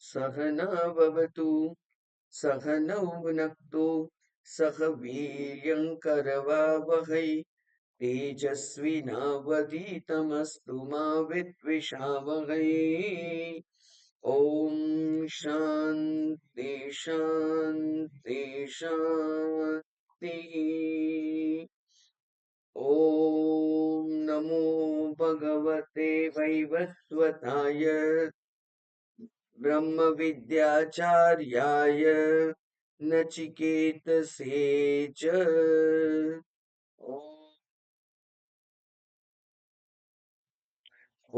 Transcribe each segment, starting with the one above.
सहनाववतु सहनौ भुनक्तु सह वीर्यं करवावहै तेजस्विनावधीतमस्तु मा विद्विषावहै। ॐ शान्ति शान्ति शान्तिः। ॐ नमो भगवते वैवस्वताय ब्रह्मविद्याचार्याय नचिकेतसे च। ॐ ॐ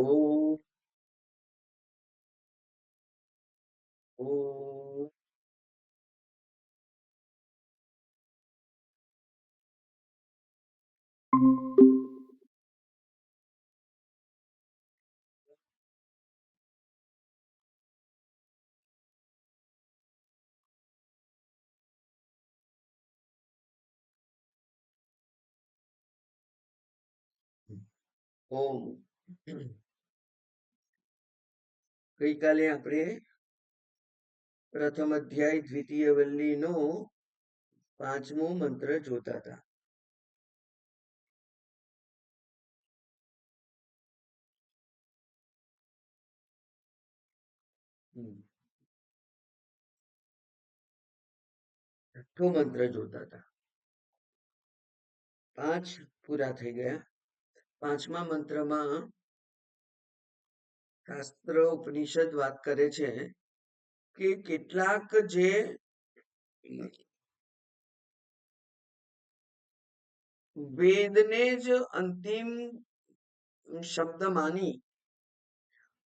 ઓમ. ગઈકાલે આપણે પ્રથમ અધ્યાય દ્વિતીય વલ્લીનો 5મો મંત્ર જોતા હતા. છઠ્ઠો મંત્ર જોતા હતા. 5 પૂરા થઈ ગયા. 5મા મંત્રમાં શાસ્ત્ર ઉપનિષદ વાત કરે છે કે કેટલાક જે વેદને જ અંતિમ શબ્દ માની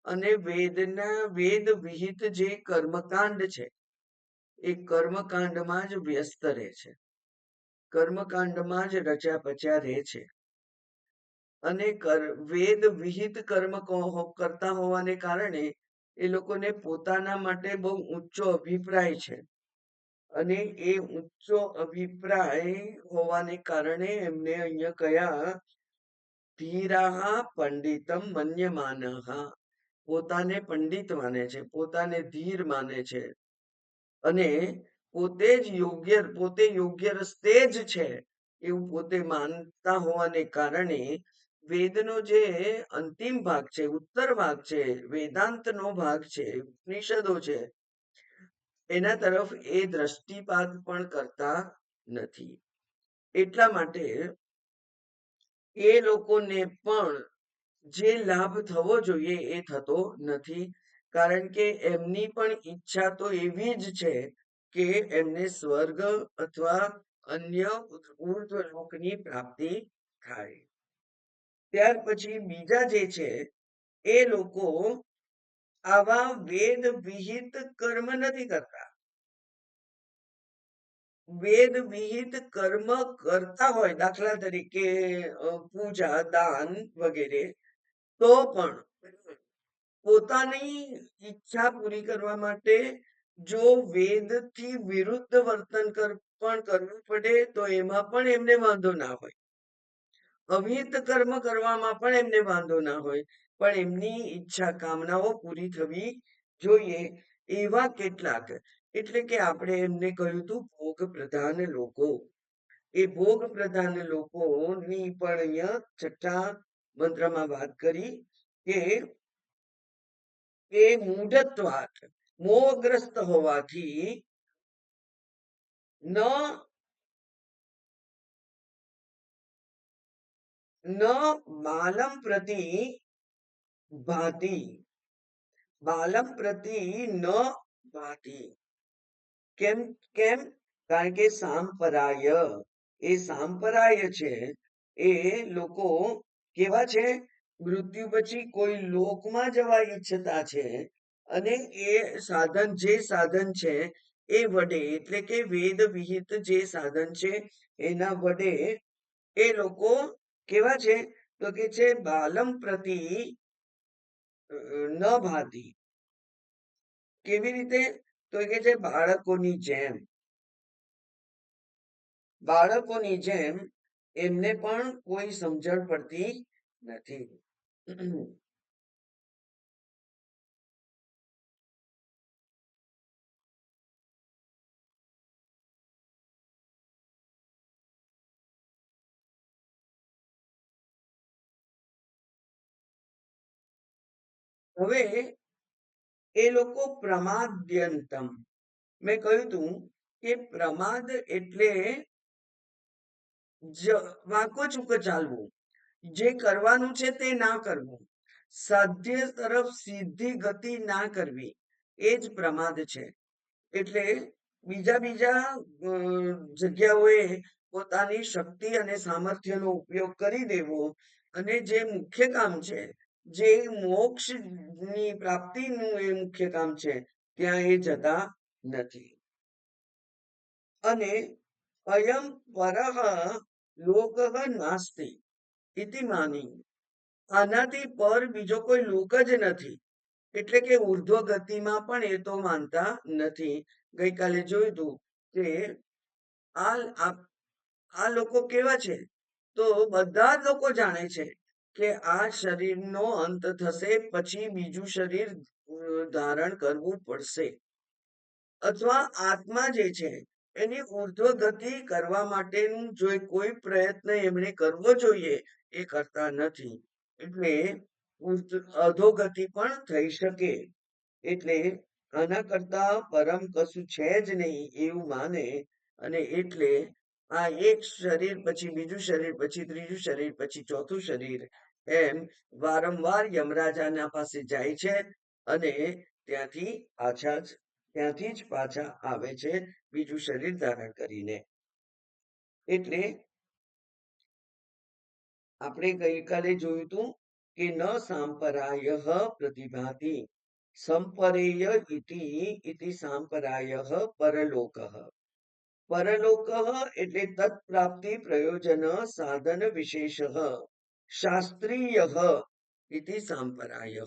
અને વેદ વિહિત જે કર્મકાંડ છે એ કર્મકાંડમાં જ વ્યસ્ત રહે છે, કર્મકાંડમાં જ રચ્યા પચ્યા રહે છે અને વેદ વિહિત કર્મ કરતા હોવાને કારણે એ લોકોને પોતાના માટે બહુ ઊંચો અભિપ્રાય છે અને એ ઊંચો અભિપ્રાય હોવાને કારણે એમને અહીંયા કયા ધીરાહ પંડિતમ મન્યમાનઃ, પોતાને પંડિત માને છે, પોતાને ધીર માને છે અને પોતે યોગ્ય રસ્તે જ છે એવું પોતે માનતા હોવાને કારણે વેદનો જે અંતિમ ભાગ છે, ઉત્તર ભાગ છે, વેદાંતનો ભાગ છે, ઉપનિષદો છે, એના તરફ એ દ્રષ્ટિપાત પણ કરતા નથી. એટલા માટે એ લોકોને પણ જે લાભ થવો જોઈએ એ થતો નથી, કારણ કે એમની પણ ઈચ્છા તો એવી જ છે કે એમને સ્વર્ગ અથવા અન્ય ઉર્ધ્વ લોકની પ્રાપ્તિ થાય. ત્યાર પછી બીજા જે છે એ લોકો આવા વેદ વિહિત કર્મ નથી કરતા. વેદ વિહિત કર્મ કરતા હોય, દાખલા તરીકે પૂજા, દાન વગેરે, તો પણ પોતાની ઈચ્છા પૂરી કરવા માટે જો વેદથી વિરુદ્ધ વર્તન પણ કરવું પડે તો એમાં પણ એમને વાંધો ના હોય, અવિહિત કર્મ કરવામાં પણ એમને વાંધો ના હોય, પણ એમની ઈચ્છા કામનાઓ પૂરી થવી જોઈએ. એવા કેટલાક, એટલે કે આપણે એમને કહ્યું હતું ભોગ પ્રધાન લોકો, એ ભોગ પ્રધાન લોકોની પણ અહીંયા છઠ્ઠા મંત્રમાં વાત કરી કે એ મૂઢત્વાત, મોહગ્રસ્ત હોવાથી ન બાલમ પ્રતિ ભાતિ, બાલમ પ્રતિ ન ભાતિ. કેમ? કારણ કે સાંપરાય, એ સાંપરાય છે એ લોકો કેવા છે? મૃત્યુ પછી કોઈ લોકમાં જવા ઈચ્છતા છે અને એ સાધન છે એ વડે, એટલે કે વેદ વિહિત જે સાધન છે એના વડે એ લોકો કેવા છે? તો કે છે બાલમ પ્રતિ ન ભાતી. કેવી રીતે? તો કે છે બાળકોની જેમ એમને પણ કોઈ સમજણ પડતી નથી. હવે એ લોકો પ્રમાદ્યંતમ, મેં કહ્યું હતું કે પ્રમાદ એટલે વાંકો ચૂકો ચાલવું, જે કરવાનું છે તે ના કરવું, સાધ્ય તરફ સીધી ગતિ ના કરવી, એ જ પ્રમાદ છે. એટલે બીજા બીજા જગ્યાઓએ પોતાની શક્તિ અને સામર્થ્યનો ઉપયોગ કરી દેવો અને જે મુખ્ય કામ છે, જે મોક્ષની પ્રાપ્તિનું એ મુખ્ય કામ છે, ત્યાં એ જતા નથી. અને અયમ પરહ લોકઃ નાસ્તિ ઇતિ માની, આનાથી પર બીજો કોઈ લોક જ નથી, એટલે કે ઉર્ધ્વ ગતિમાં પણ એ તો માનતા નથી. ગઈકાલે જોયું હતું કે આ લોકો કેવા છે, તો બધા જ લોકો જાણે છે કે આ શરીરનો અંત થશે, પછી બીજું શરીર ધારણ કરવું પડશે, અથવા આત્મા જે છે એની ઉર્ધ્વ ગતિ કરવા માટેનું જો કોઈ પ્રયત્ન એમણે કરવો જોઈએ એ કરતા નથી, એટલે અધોગતિ પણ થઈ શકે. એટલે આના કરતા પરમ કશું છે જ નહીં એવું માને, અને એટલે આ એક શરીર પછી બીજું શરીર પછી ત્રીજું શરીર પછી ચોથું શરીર એમ વારંવાર યમરાજાના પાસે જાય છે અને ત્યાંથી જ પાછા આવે છે બીજું શરીર ધારણ કરીને. એટલે આપણે ગઈકાલે જોયું હતું કે ન સાંપરાય પ્રતિભાતિ સંપરેય ઇતિ સાંપરાય પરલોક. પરલોક એટલે તત્પ્રાપ્તિ પ્રયોજન સાધન વિશેષ શાસ્ત્રીય ઇતિ સાંપરાય.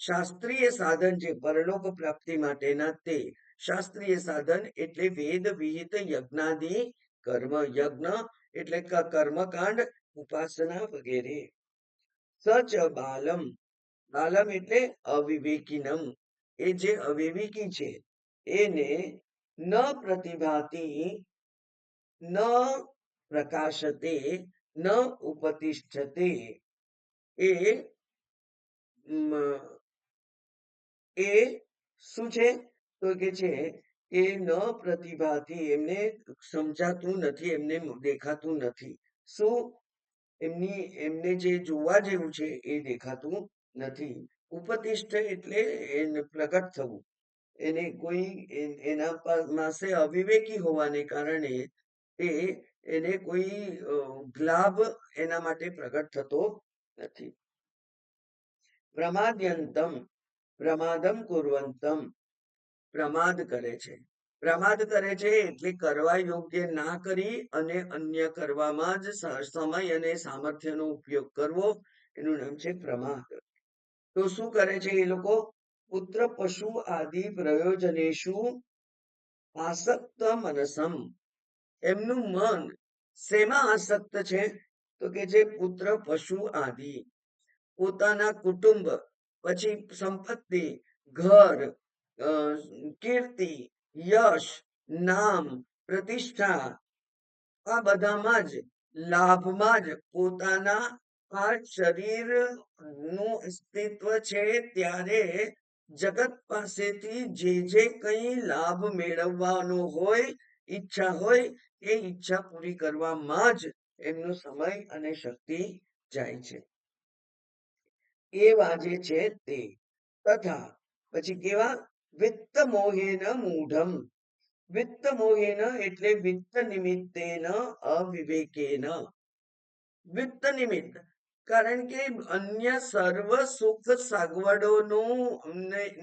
શાસ્ત્રીય સાધન છે પરલોક પ્રાપ્તિ માટેના, તે શાસ્ત્રીય સાધન એટલે વેદ વિહિત યજ્ઞાદિ કર્મ, યજ્ઞ એટલે કર્મકાંડ, ઉપાસના વગેરે. સચ બાલમ, બાલમ એટલે અવિવેકીનમ, એ જે અવિવેકી છે એને ન પ્રતિભાતી, ન પ્રકાશતે, ન ઉપતિષ્ઠતે, એ શું છે, તો કે છે એ ન પ્રતિભાથી, એમને સમજાતું નથી, એમને દેખાતું નથી. શું? એમને જે જોવા જેવું છે એ દેખાતું નથી. ઉપતિષ્ઠ એટલે એને પ્રગટ થવું, એને કોઈ એના પાસે અવિવેકી હોવાને કારણે એને કોઈ લાભ એના માટે પ્રગટ થતો નથી. પ્રમાદ્યંતમ, પ્રમાદમ કુર્વંતમ, પ્રમાદ કરે છે. પ્રમાદ કરે છે એટલે કરવા યોગ્ય ના કરી અને અન્ય કરવામાં જ સમય અને સામર્થ્યનો ઉપયોગ કરવો, એનું નામ છે પ્રમાદ. તો શું કરે છે એ લોકો? પુત્ર પશુ આદિ પ્રયોજનેશુ આસક્ત મનસમ, એમનું મન શેમાં આસક્ત છે, તો કે જે પુત્ર પશુ આદિ, પોતાના કુટુંબ, પછી સંપત્તિ, ઘર, કીર્તિ, યશ, નામ, પ્રતિષ્ઠા, આ બધામાં જ, લાભમાં જ પોતાના આ શરીર નું અસ્તિત્વ છે, ત્યારે જગત પાસેથી જે કંઈ લાભ મેળવવાનો હોય, ઈચ્છા હોય, એ ઈચ્છા પૂરી કરવામાં જ એમનો સમય અને શક્તિ જાય છે. એવા જે છે તે તથા પછી કેવા? વિત્ત મોહેન મૂઢમ, વિત્ત મોહેન એટલે વિત્ત નિમિત્તેન અવિવેકેન, વિત્ત નિમિત્ત, કારણ કે અન્ય સર્વ સુખ સગવડોનું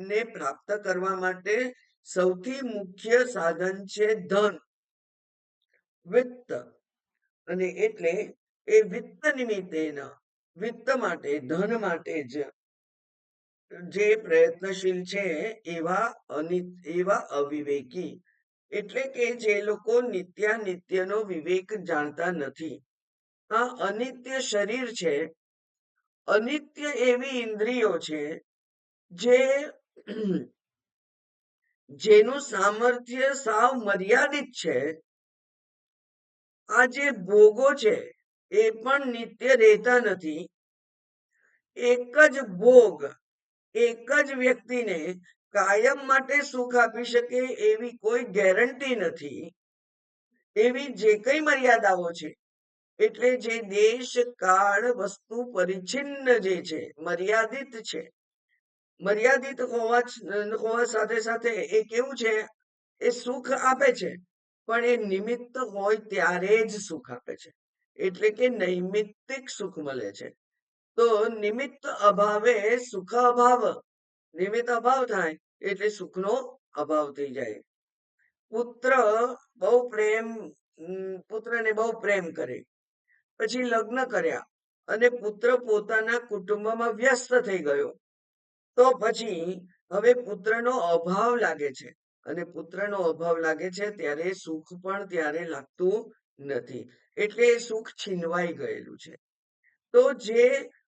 ને પ્રાપ્ત કરવા માટે સૌથી મુખ્ય સાધન છે ધન, વિત્ત. અને એટલે એ વિત્ત નિમિત્તેન, વિત્ત માટે, ધન માટે જ જે પ્રયત્નશીલ છે એવા અવિવેકી, એટલે કે જે લોકો નિત્યાનિત્યનો વિવેક જાણતા નથી. આ અનિત્ય શરીર છે, અનિત્ય એવી ઇન્દ્રિયો છે જે જેનું સામર્થ્ય સાવ મર્યાદિત છે. આ જે ભોગો છે એ પણ નિત્ય રહેતા નથી. એક જ ભોગ એક જ વ્યક્તિને કાયમ માટે સુખ આપી શકે એવી કોઈ ગેરંટી નથી. એવી જે કઈ મર્યાદાઓ છે, એટલે જે દેશ કાળ વસ્તુ પરિચ્છિન્ન જે છે, મર્યાદિત છે, મર્યાદિત હોવા સાથે સાથે એ કેવું છે, એ સુખ આપે છે, પણ એ નિમિત્ત હોય ત્યારે જ સુખ આપે છે. એટલે કે નૈમિત્તિક સુખ મળે છે. તો નિમિત્ત અભાવે સુખ અભાવ, નિમિત્ત અભાવ થાય એટલે સુખનો અભાવ થઈ જાય. પુત્ર બહુ પ્રેમ પુત્રને બહુ પ્રેમ કરે, પછી લગ્ન કર્યા અને પુત્ર પોતાના કુટુંબમાં વ્યસ્ત થઈ ગયો, તો પછી હવે પુત્રનો અભાવ લાગે છે, અને પુત્રનો અભાવ લાગે છે ત્યારે સુખ પણ ત્યારે લાગતું નથી, એટલે એ સુખ છીનવાઈ ગયેલું છે. તો જે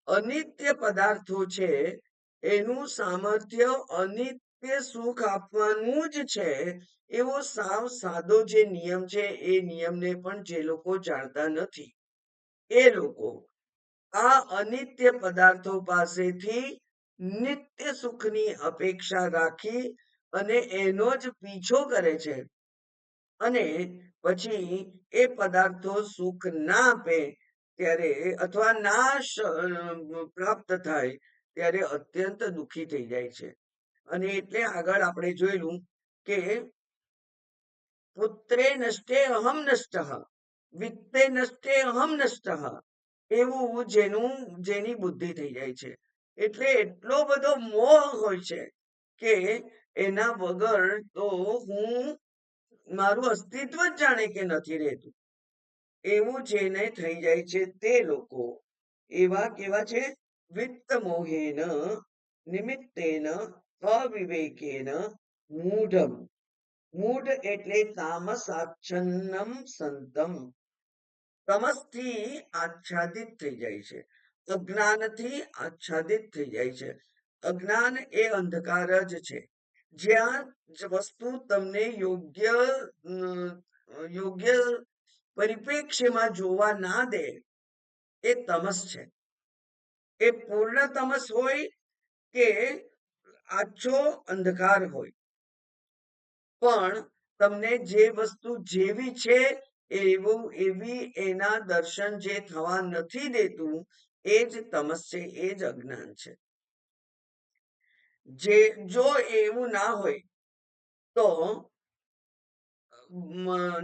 અનિત્ય પદાર્થો છે એનું સામર્થ્ય અનિત્ય સુખ આપવાનું જ છે, એવો સાવ સાદો જે નિયમ છે એ નિયમને પણ જે લોકો જાણતા નથી, એ લોકો આ અનિત્ય પદાર્થો પાસેથી નિત્ય સુખની અપેક્ષા રાખી અને એનો જ પીછો કરે છે, અને પછી એ પદાર્થો સુખ ના આપે ત્યારે અથવા નાશ પ્રાપ્ત થાય ત્યારે અત્યંત દુઃખી થઈ જાય છે. અને એટલે આગળ આપણે જોયેલું કે પુત્રે નષ્ટે અહમ નષ્ટ, વિત્તે નષ્ટે અહમ નષ્ટ, એવું જેની બુદ્ધિ થઈ જાય છે. એટલે એટલો બધો મોહ હોય છે કે એના વગર તો હું મારું અસ્તિત્વ જ જાણે કે નથી રહેતું, એવું જેને થઈ જાય છે તે લોકો એવા કેવા છે, વિત્ત મોહેન નિમિત્તેન અવિવેકેન મૂઢમ. મૂઢ એટલે તામસાચ્છન્નમ સંતમ, તમસથી આચ્છાદિત થઈ જાય છે, અજ્ઞાનથી આચ્છાદિત થઈ જાય છે. અજ્ઞાન એ અંધકાર જ છે. જ્યાં વસ્તુ તમને યોગ્ય પરિપ્રેક્ષ્યમાં જોવા ના દે એ તમસ છે. એ પૂર્ણ તમસ હોય કે આછો અંધકાર હોય, પણ તમને જે વસ્તુ જેવી છે એવી એના દર્શન જે થવા નથી દેતું એ જ તમસ છે, એ જ અજ્ઞાન છે. જો એવું ના હોય તો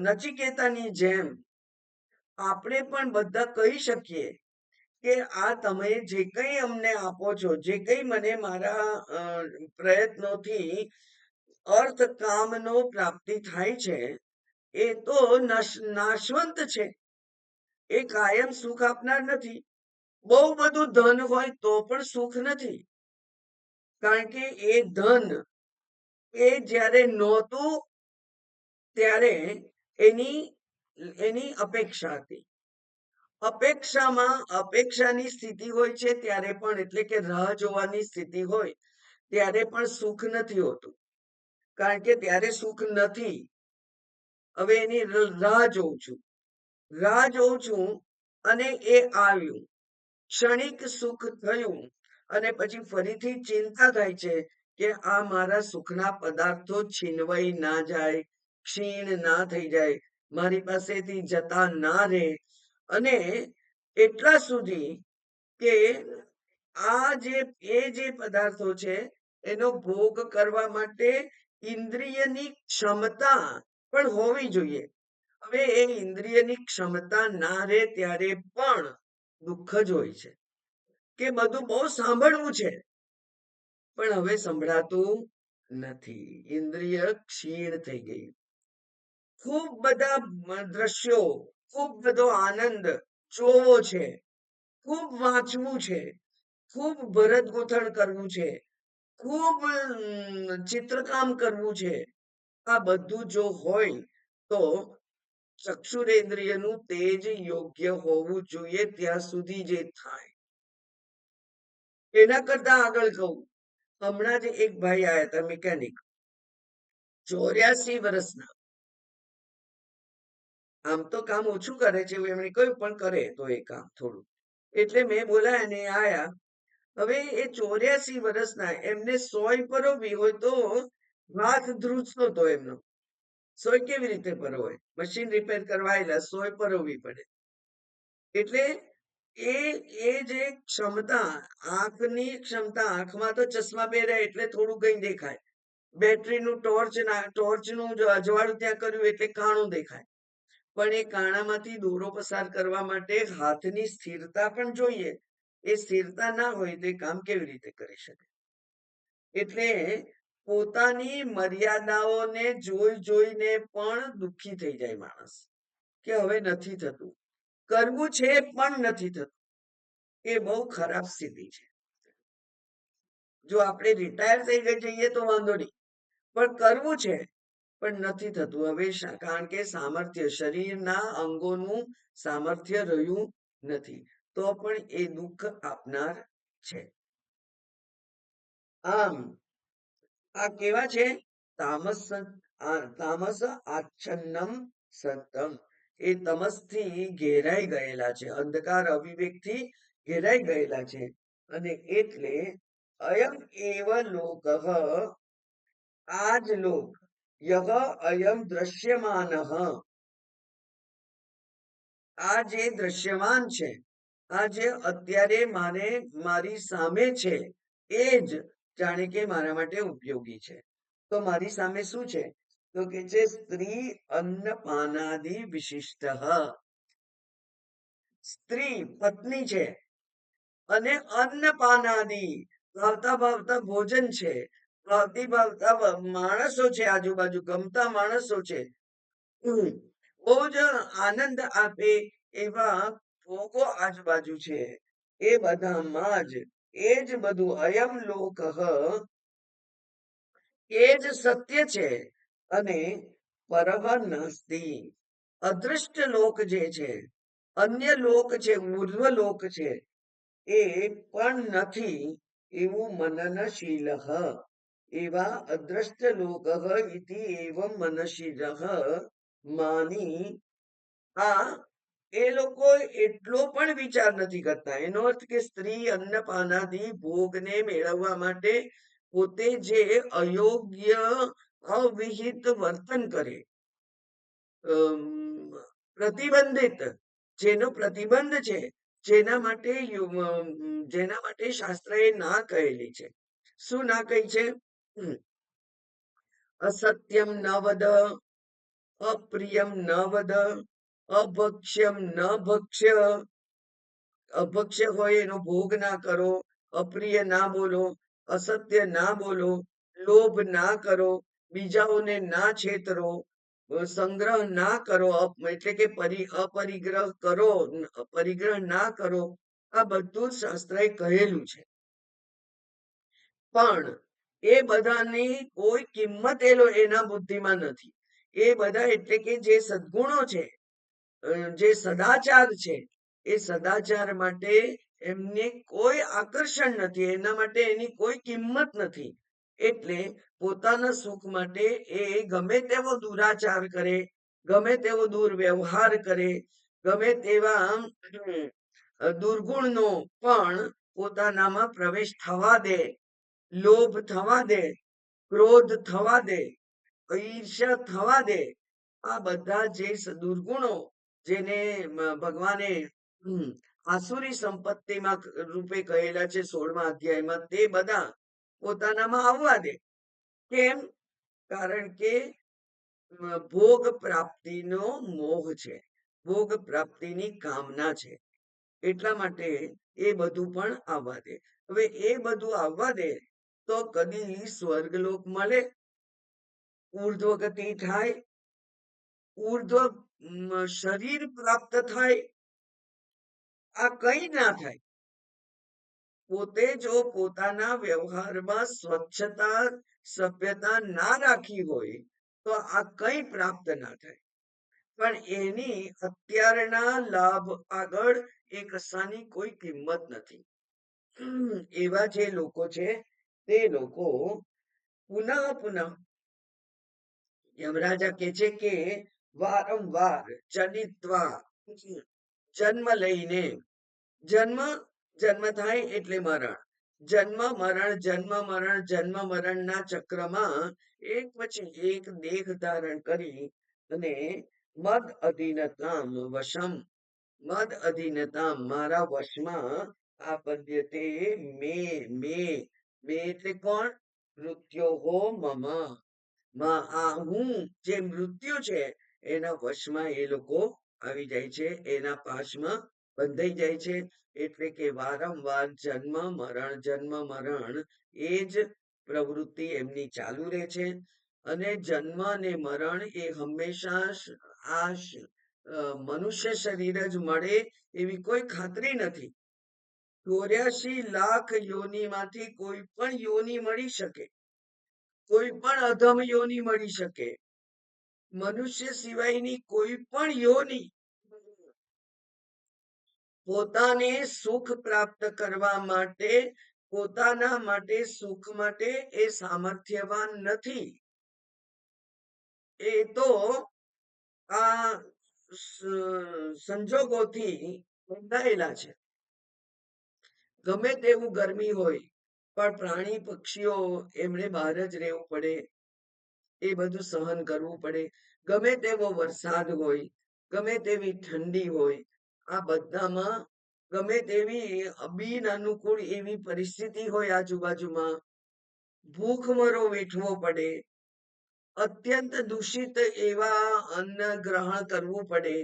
નચિકેતાની જેમ આપણે પણ બધા કહી શકીએ કે આ તમે જે કંઈ અમને આપો છો, જે કંઈ મને મારા પ્રયત્નોથી અર્થ કામનો પ્રાપ્તિ થાય છે એ તો નાશવંત છે, એ કાયમ સુખ આપનાર નથી. બહુ બધું ધન હોય તો પણ સુખ નથી, કારણ કે એ ધન એ જ્યારે નહોતું ત્યારે એની એની અપેક્ષા હતી. અપેક્ષાની સ્થિતિ હોય છે ત્યારે પણ, એટલે કે રાહ જોવાની સ્થિતિ હોય ત્યારે પણ સુખ નથી હોતું, કારણ કે ત્યારે સુખ નથી. હવે એની રાહ જોઉં છું અને એ આવ્યું, ક્ષણિક સુખ થયું, અને પછી ફરીથી ચિંતા થાય છે કે આ મારા સુખના પદાર્થો છીનવાઈ ના જાય, ક્ષીણ ના થઈ જાય, મારી પાસેથી જતા ના રહે. અને એટલા સુધી કે જે પદાર્થો છે એનો ભોગ કરવા માટે ઇન્દ્રિયની ક્ષમતા પણ હોવી જોઈએ. હવે એ ઇન્દ્રિયની ક્ષમતા ના રહે ત્યારે પણ દુઃખ જ હોય છે, કે બધું બહુ સાંભળવું છે પણ હવે સંભળાતું નથી, ઇન્દ્રિય ક્ષીણ થઈ ગઈ. ખૂબ બધા દ્રશ્યો, ખૂબ બધો આનંદ જોવો છે, ખૂબ વાંચવું છે, ખૂબ ભરત ગૂંથણ કરવું છે, ખૂબ ચિત્રકામ કરવું છે, આ બધું જો હોય તો ચક્ષુરેન્દ્રિયનું તેજ યોગ્ય હોવું જોઈએ ત્યાં સુધી જે થાય. એના કરતા આગળ કહું, હમણાં જ એક ભાઈ આવ્યા હતા મિકેનિક, 84 વર્ષના. આમ તો કામ ઓછું કરે છે એવું એમણે કહ્યું, પણ કરે તો એ કામ થોડું. એટલે મેં બોલાયા ને આયા, હવે એ 84 વર્ષના એમને સોય પરોવી હોય તો હાથ ધ્રુજતો હતો એમનો. સોય કેવી રીતે પરોવાય? મશીન રિપેર કરવા આયેલા સોય પરોવી પડે. એટલે એ એ જે ક્ષમતા, આંખની ક્ષમતા, આંખમાં તો ચશ્મા પહેર્યા એટલે થોડું કઈ દેખાય. બેટરીનું ટોર્ચનું અજવાળું ત્યાં કર્યું એટલે કાણું દેખાય. પણ એ કાણામાંથી દોરો પસાર કરવા માટે હાથની સ્થિરતા પણ જોઈએ. એ સ્થિરતા ના હોય તો એ કામ કેવી રીતે કરી શકે? એટલે પોતાની મર્યાદાઓને જોઈને પણ દુઃખી થઈ જાય માણસ કે હવે નથી થતું. કરવું છે પણ નથી થતું. એ બહુ ખરાબ સ્થિતિ છે. જો આપણે રિટાયર થઈ જઈએ તો વાંધો નહીં, પણ કરવું છે પણ નથી થતું. હવે કારણ કે સામર્થ્ય, શરીરના અંગોનું સામર્થ્ય રહ્યું નથી, તો પણ એ દુઃખ આપનાર છે. આમ આ કેવા છે? તામસ આચ્છન્નમ સતમ. એ તમસથી ઘેરાઈ ગયેલા છે, અંધકાર અવિવેકથી ઘેરાઈ ગયેલા છે. અને એટલે અયમ એવ લોકઃ, આ જ લોક, યહ અયમ દ્રશ્યમાનઃ, આ જે દ્રશ્યમાન છે, આ જે અત્યારે મારી સામે છે, એ જ જાણે કે મારા માટે ઉપયોગી છે. તો મારી સામે શું છે? તો કે છે સ્ત્રી અન્નપાનાદિ વિશિષ્ટ. સ્ત્રી પત્ની છે અને અન્નપાનાદિ ભાવતા ભાવતા ભોજન છે, ભાવતી ભાવતા માણસો છે, આજુબાજુ ગમતા માણસો છે, બહુ જ આનંદ આપે એવા ભોગો આજુબાજુ છે. એ બધામાં જ એ જ બધું અયમ લોક, એ જ સત્ય છે. અને પરહ નાસ્તિ, અદૃષ્ટ લોક જે છે, અન્ય લોક છે, ઉર્ધ્વ લોક છે, એ પણ નથી એવું મનનશીલ. એવા અદ્રષ્ટ લોક ઇતિ એવમ મનશીલ માની. આ એ લોકો એટલો પણ વિચાર નથી કરતા. એનો અર્થ કે સ્ત્રી અન્નપાનાદિ ભોગને મેળવવા માટે પોતે જે અયોગ્ય અવિહિત વર્તન કરે, પ્રતિબંધિત, જેનો પ્રતિબંધ છે, જેના માટે શાસ્ત્રએ ના કહેલી છે. શું ના કહી છે? અસત્યમ ન વદ, અપ્રિયમ ન વદ, અભક્ષ્યમ ન ભક્ષ્ય. અભક્ષ્ય હોય એનો ભોગ ના કરો, અપ્રિય ના બોલો, અસત્ય ના બોલો, લોભ ના કરો, બીજાઓને ના છેતરો, સંગ્રહ ના કરો, એટલે કે અપરિગ્રહ કરો, પરિગ્રહ ના કરો. આ બધું જ શાસ્ત્રએ કહેલું છે. પણ એ બધાની કોઈ કિંમત એના બુદ્ધિમાં નથી. એ બધા એટલે કે જે સદગુણો છે, જે સદાચાર છે, એ સદાચાર માટે એમને કોઈ આકર્ષણ નથી, એના માટે એની કોઈ કિંમત નથી. એટલે પોતાના સુખ માટે એ ગમે તેવો દુરાચાર કરે, ગમે તેવો દુર્વ્યવહાર કરે, ગમે તેવા દુર્ગુણનો પણ પોતાનામાં પ્રવેશ થવા દે, લોભ થવા દે, ક્રોધ થવા દે, ઈર્ષ્યા થવા દે. આ બધા જે દુર્ગુણો, જેને ભગવાને આસુરી સંપત્તિમાં રૂપે કહેલા છે 16મા અધ્યાયમાં, તે બધા પોતાનામાં આવવા દે. કેમ? કારણ કે ભોગ પ્રાપ્તિનો મોહ છે, ભોગ પ્રાપ્તિની કામના છે. એટલા માટે એ બધું પણ આવવા દે. હવે એ બધું આવવા દે તો કદી સ્વર્ગલોક મળે, ઉર્ધ્વ ગતિ થાય, ઉર્ધ્વ શરીર પ્રાપ્ત થાય? આ કઈ ના થાય. પોતે જો પોતાના વ્યવહારમાં સ્વચ્છતા, સભ્યતા ના રાખી હોય તો આ કઈ પ્રાપ્ત ના થાય. પણ એની અત્યારના લાભ આગળ એ કશાની કોઈ કિંમત નથી. એવા જે લોકો છે તે લોકો પુનઃ પુનઃ યમરાજા કે છે કે વારંવાર જનિત્વા, જન્મ લઈને, જન્મ થાય એટલે મરણ, જન્મ મરણ જન્મ મરણના ચક્રમાં એક પછી એક દેહ ધારણ કરી અને મદ અધીનતામ વશમ, મદ અધીનતામ મારા વશમાં આ પદ્યતે મે મે મે એટલે કોણ? મૃત્યો હો મમ, આ હું જે મૃત્યુ છે એના વશમાં એ લોકો આવી જાય છે, એના પાશમાં બંધાઈ જાય છે. એટલે કે વારંવાર જન્મ મરણ એ જ પ્રવૃત્તિ એમની ચાલુ રહે છે. અને જન્મ અને મરણ એ હંમેશા મનુષ્ય શરીર જ મળે એવી કોઈ ખાતરી નથી. 84 લાખ યોનિમાંથી કોઈ પણ યોની મળી શકે, કોઈ પણ અધમ યોની મળી શકે. મનુષ્ય સિવાયની કોઈ પણ યોની પોતાને સુખ પ્રાપ્ત કરવા માટે, પોતાના માટે સુખ માટે એ સામર્થ્યવાન નથી. એ તો આ સંજોગોથી બંધાયેલા છે. ગમે તેવું ગરમી હોય પણ પ્રાણી પક્ષીઓ એમણે બહાર જ રહેવું પડે, એ બધું સહન કરવું પડે. ગમે તેવો વરસાદ હોય, ગમે તેવી ઠંડી હોય, આ બધામાં ગમે તેવી બિન અનુકૂળ એવી પરિસ્થિતિ હોય આજુબાજુમાં, ભૂખમરો વેઠવો પડે, અત્યંત દૂષિત એવા અન્ન ગ્રહણ કરવું પડે.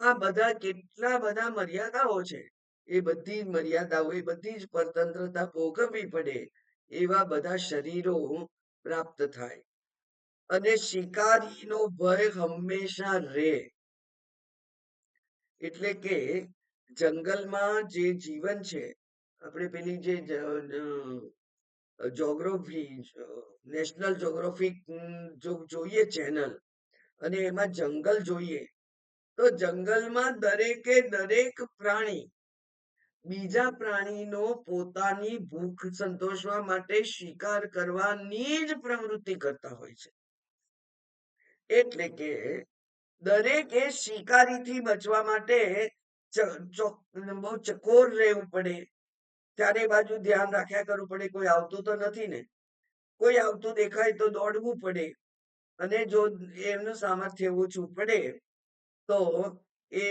આ બધા કેટલા બધા મર્યાદાઓ છે. એ બધી મર્યાદાઓ, એ બધી જ પરતંત્રતા ભોગવવી પડે એવા બધા શરીરો પ્રાપ્ત થાય. અને શિકારીનો ભય હંમેશા રહે. એટલે કે જંગલમાં જે જીવન છે, આપણે પેલી જે જોગ્રાફી, નેશનલ જોગ્રાફિક જો જોઈએ ચેનલ, અને એમાં જંગલ જોઈએ, તો જંગલમાં દરેકે દરેક પ્રાણી બીજા પ્રાણીનો પોતાની ભૂખ સંતોષવા માટે શિકાર કરવાની જ પ્રવૃત્તિ કરતા હોય છે. એટલે કે દરેકે શિકારીથી બચવા માટે બહુ ચકોર રહેવું પડે. ચારે બાજુ ધ્યાન રાખ્યા કરવું પડે, કોઈ આવતું તો નથી ને. કોઈ આવતું દેખાય તો દોડવું પડે. અને જો એમનું સામર્થ્ય ઓછું પડે તો એ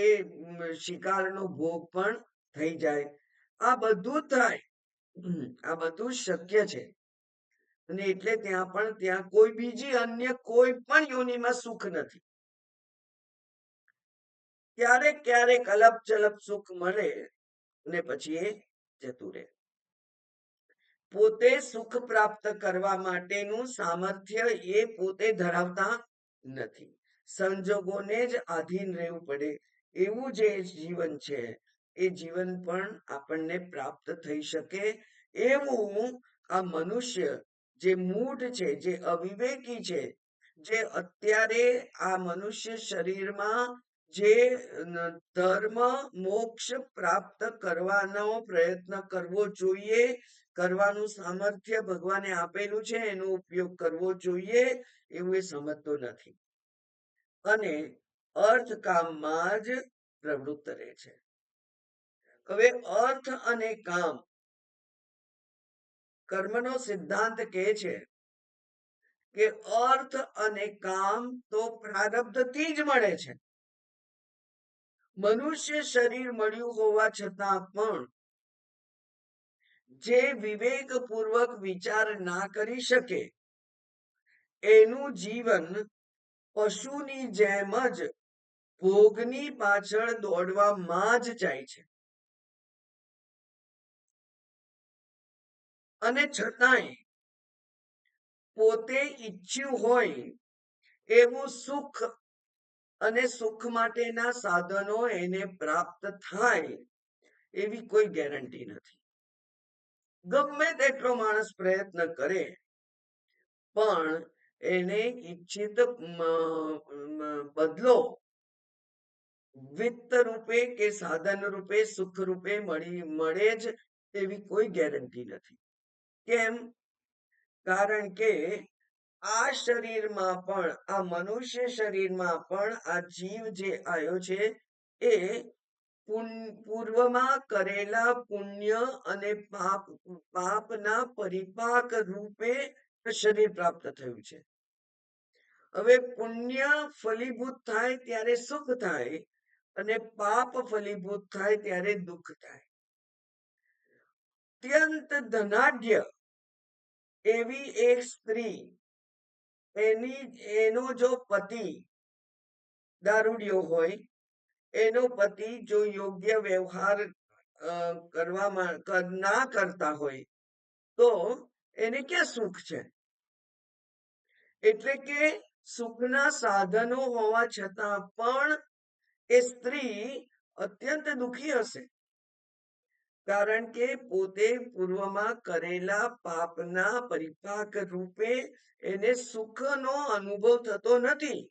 શિકારનો ભોગ પણ થઈ જાય. આ બધું થાય, આ બધું શક્ય છે. અને એટલે ત્યાં કોઈ બીજી અન્ય કોઈ પણ યોનિમાં સુખ નથી. ક્યારેક ક્યારેક અલપ ચલપ સુખ મળે અને પછી એ જતું રહે. પોતે સુખ પ્રાપ્ત કરવા માટેનું સામર્થ્ય એ પોતે ધરાવતા નથી. સંજોગોને જ આધીન રહેવું પડે એવું જે જીવન છે, એ જીવન પણ આપણને પ્રાપ્ત થઈ શકે એવું આ મનુષ્ય જે મૂઢ છે, જે અવિવેકી છે, જે અત્યારે આ મનુષ્ય શરીરમાં જે ધર્મ મોક્ષ પ્રાપ્ત કરવાનો પ્રયત્ન કરવો જોઈએ, કરવાનું સામર્થ્ય ભગવાને આપેલું છે, એનો ઉપયોગ કરવો જોઈએ એવું એ સમજતો નથી. અને અર્થ કામમાં જ પ્રવૃત્ત રહે છે. હવે અર્થ અને કામ, કર્મનો સિદ્ધાંત કહે છે કે અર્થ અને કામ તો પ્રારબ્ધથી જ મળે છે. મનુષ્ય શરીર મળ્યું હોવા છતાં પણ જે વિવેકપૂર્વક વિચાર ના કરી શકે, એનું જીવન પશુની જેમ જ ભોગની પાછળ દોડવામાં જ જાય છે. અને છતાંય પોતે ઈચ્છ્યું હોય એવું સુખ અને સુખ માટેના સાધનો એને પ્રાપ્ત થાય એવી કોઈ ગેરંટી નથી. ગમે તેટલો માણસ પ્રયત્ન કરે પણ એને ઈચ્છિત બદલો વિત્ત રૂપે કે સાધન રૂપે સુખ રૂપે મળે જ એવી કોઈ ગેરંટી નથી. કેમ? કારણ કે આ શરીરમાં પણ, આ મનુષ્ય શરીરમાં પણ આ જીવ જે આવ્યો છે એ પૂર્વમાં કરેલા પુણ્ય અને પાપના પરિપાક રૂપે શરીર પ્રાપ્ત થયું છે. હવે પુણ્ય ફલીભૂત થાય ત્યારે સુખ થાય અને પાપ ફલીભૂત થાય ત્યારે દુઃખ થાય. અત્યંત ધનાઢ્ય એવી એક સ્ત્રી, એનો જો પતિ દારૂડિયો હોય, એનો પતિ જો યોગ્ય વ્યવહાર ના કરતા હોય, તો એને ક્યાં સુખ છે? એટલે કે સુખના સાધનો હોવા છતાં પણ એ સ્ત્રી અત્યંત દુઃખી હશે, કારણ કે પોતે પૂર્વમાં કરેલા પાપના પરિપાક રૂપે એને સુખનો અનુભવ થતો નથી.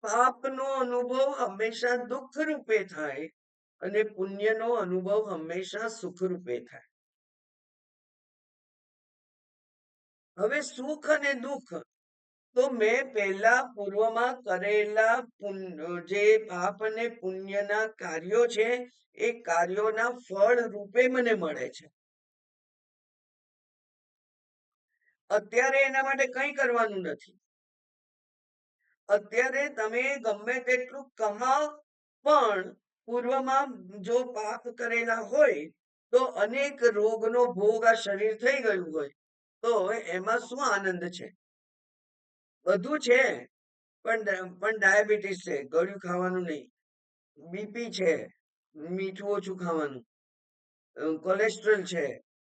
પાપનો અનુભવ હંમેશા દુઃખ રૂપે થાય અને પુણ્યનો અનુભવ હંમેશા સુખ રૂપે થાય. હવે સુખ અને દુઃખ તો મેં પહેલા પૂર્વમાં કરેલા જે પાપ અને પુણ્યના કાર્યો છે, એ કાર્યોના ફળ રૂપે મને મળે છે. અત્યારે એના માટે કંઈ કરવાનું નથી. અત્યારે તમે ગમે તેટલું કમાઓ, પણ પૂર્વમાં જો પાપ કરેલા હોય તો અનેક રોગનો ભોગ આ શરીર થઈ ગયું હોય, તો એમાં શું આનંદ છે? બધું છે, પણ ડાયાબિટીસ છે, ગળ્યું ખાવાનું નહીં. બીપી છે, મીઠું ઓછું ખાવાનું. કોલેસ્ટ્રોલ છે,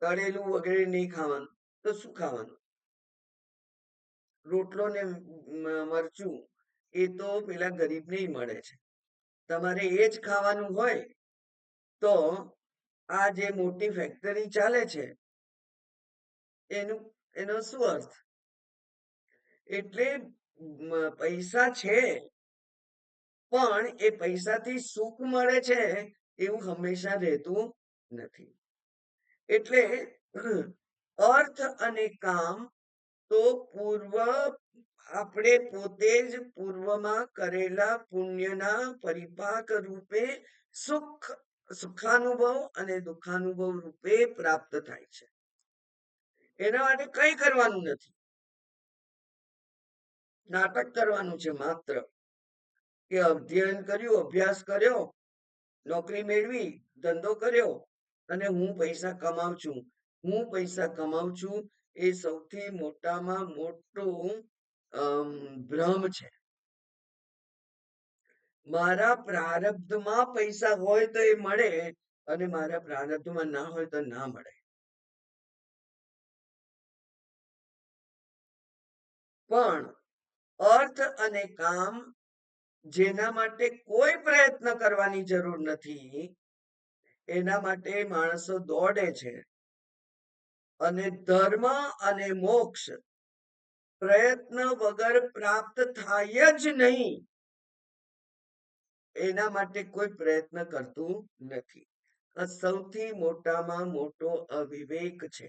તળેલું વગેરે નહીં ખાવાનું. તો શું ખાવાનું? રોટલો ને મરચું એ તો પેલા ગરીબને મળે છે. તમારે એ જ ખાવાનું હોય તો આ જે મોટી ફેક્ટરી ચાલે છે, એનો શું અર્થ? એટલે પૈસા છે, પણ એ પૈસાથી સુખ મળે છે એવું હંમેશા રહેતું નથી. એટલે અર્થ અને કામ તો આપણે પોતે જ પૂર્વમાં કરેલા પુણ્યના પરિપાક રૂપે સુખાનુભવ અને દુઃખાનુભવ રૂપે પ્રાપ્ત થાય છે. એના માટે કંઈ કરવાનું નથી, નાટક કરવાનું છે માત્ર. કે અધ્યયન કર્યું, અભ્યાસ કર્યો, નોકરી મેળવી, ધંધો કર્યો અને હું પૈસા કમાઉં છું, હું પૈસા કમાઉં છું, એ સૌથી મોટામાં મોટું ભ્રમ છે. મારા પ્રારબ્ધમાં પૈસા હોય તો એ મળે, અને મારા પ્રારબ્ધમાં ના હોય તો ના મળે. પણ અર્થ અને કામ જેના માટે કોઈ પ્રયત્ન કરવાની જરૂર નથી, એના માટે માણસો દોડે છે. અને ધર્મ અને મોક્ષ પ્રયત્ન વગર પ્રાપ્ત થાય જ નહીં, એના માટે કોઈ પ્રયત્ન કરતું નથી. આ સૌથી મોટામાં મોટો અવિવેક છે,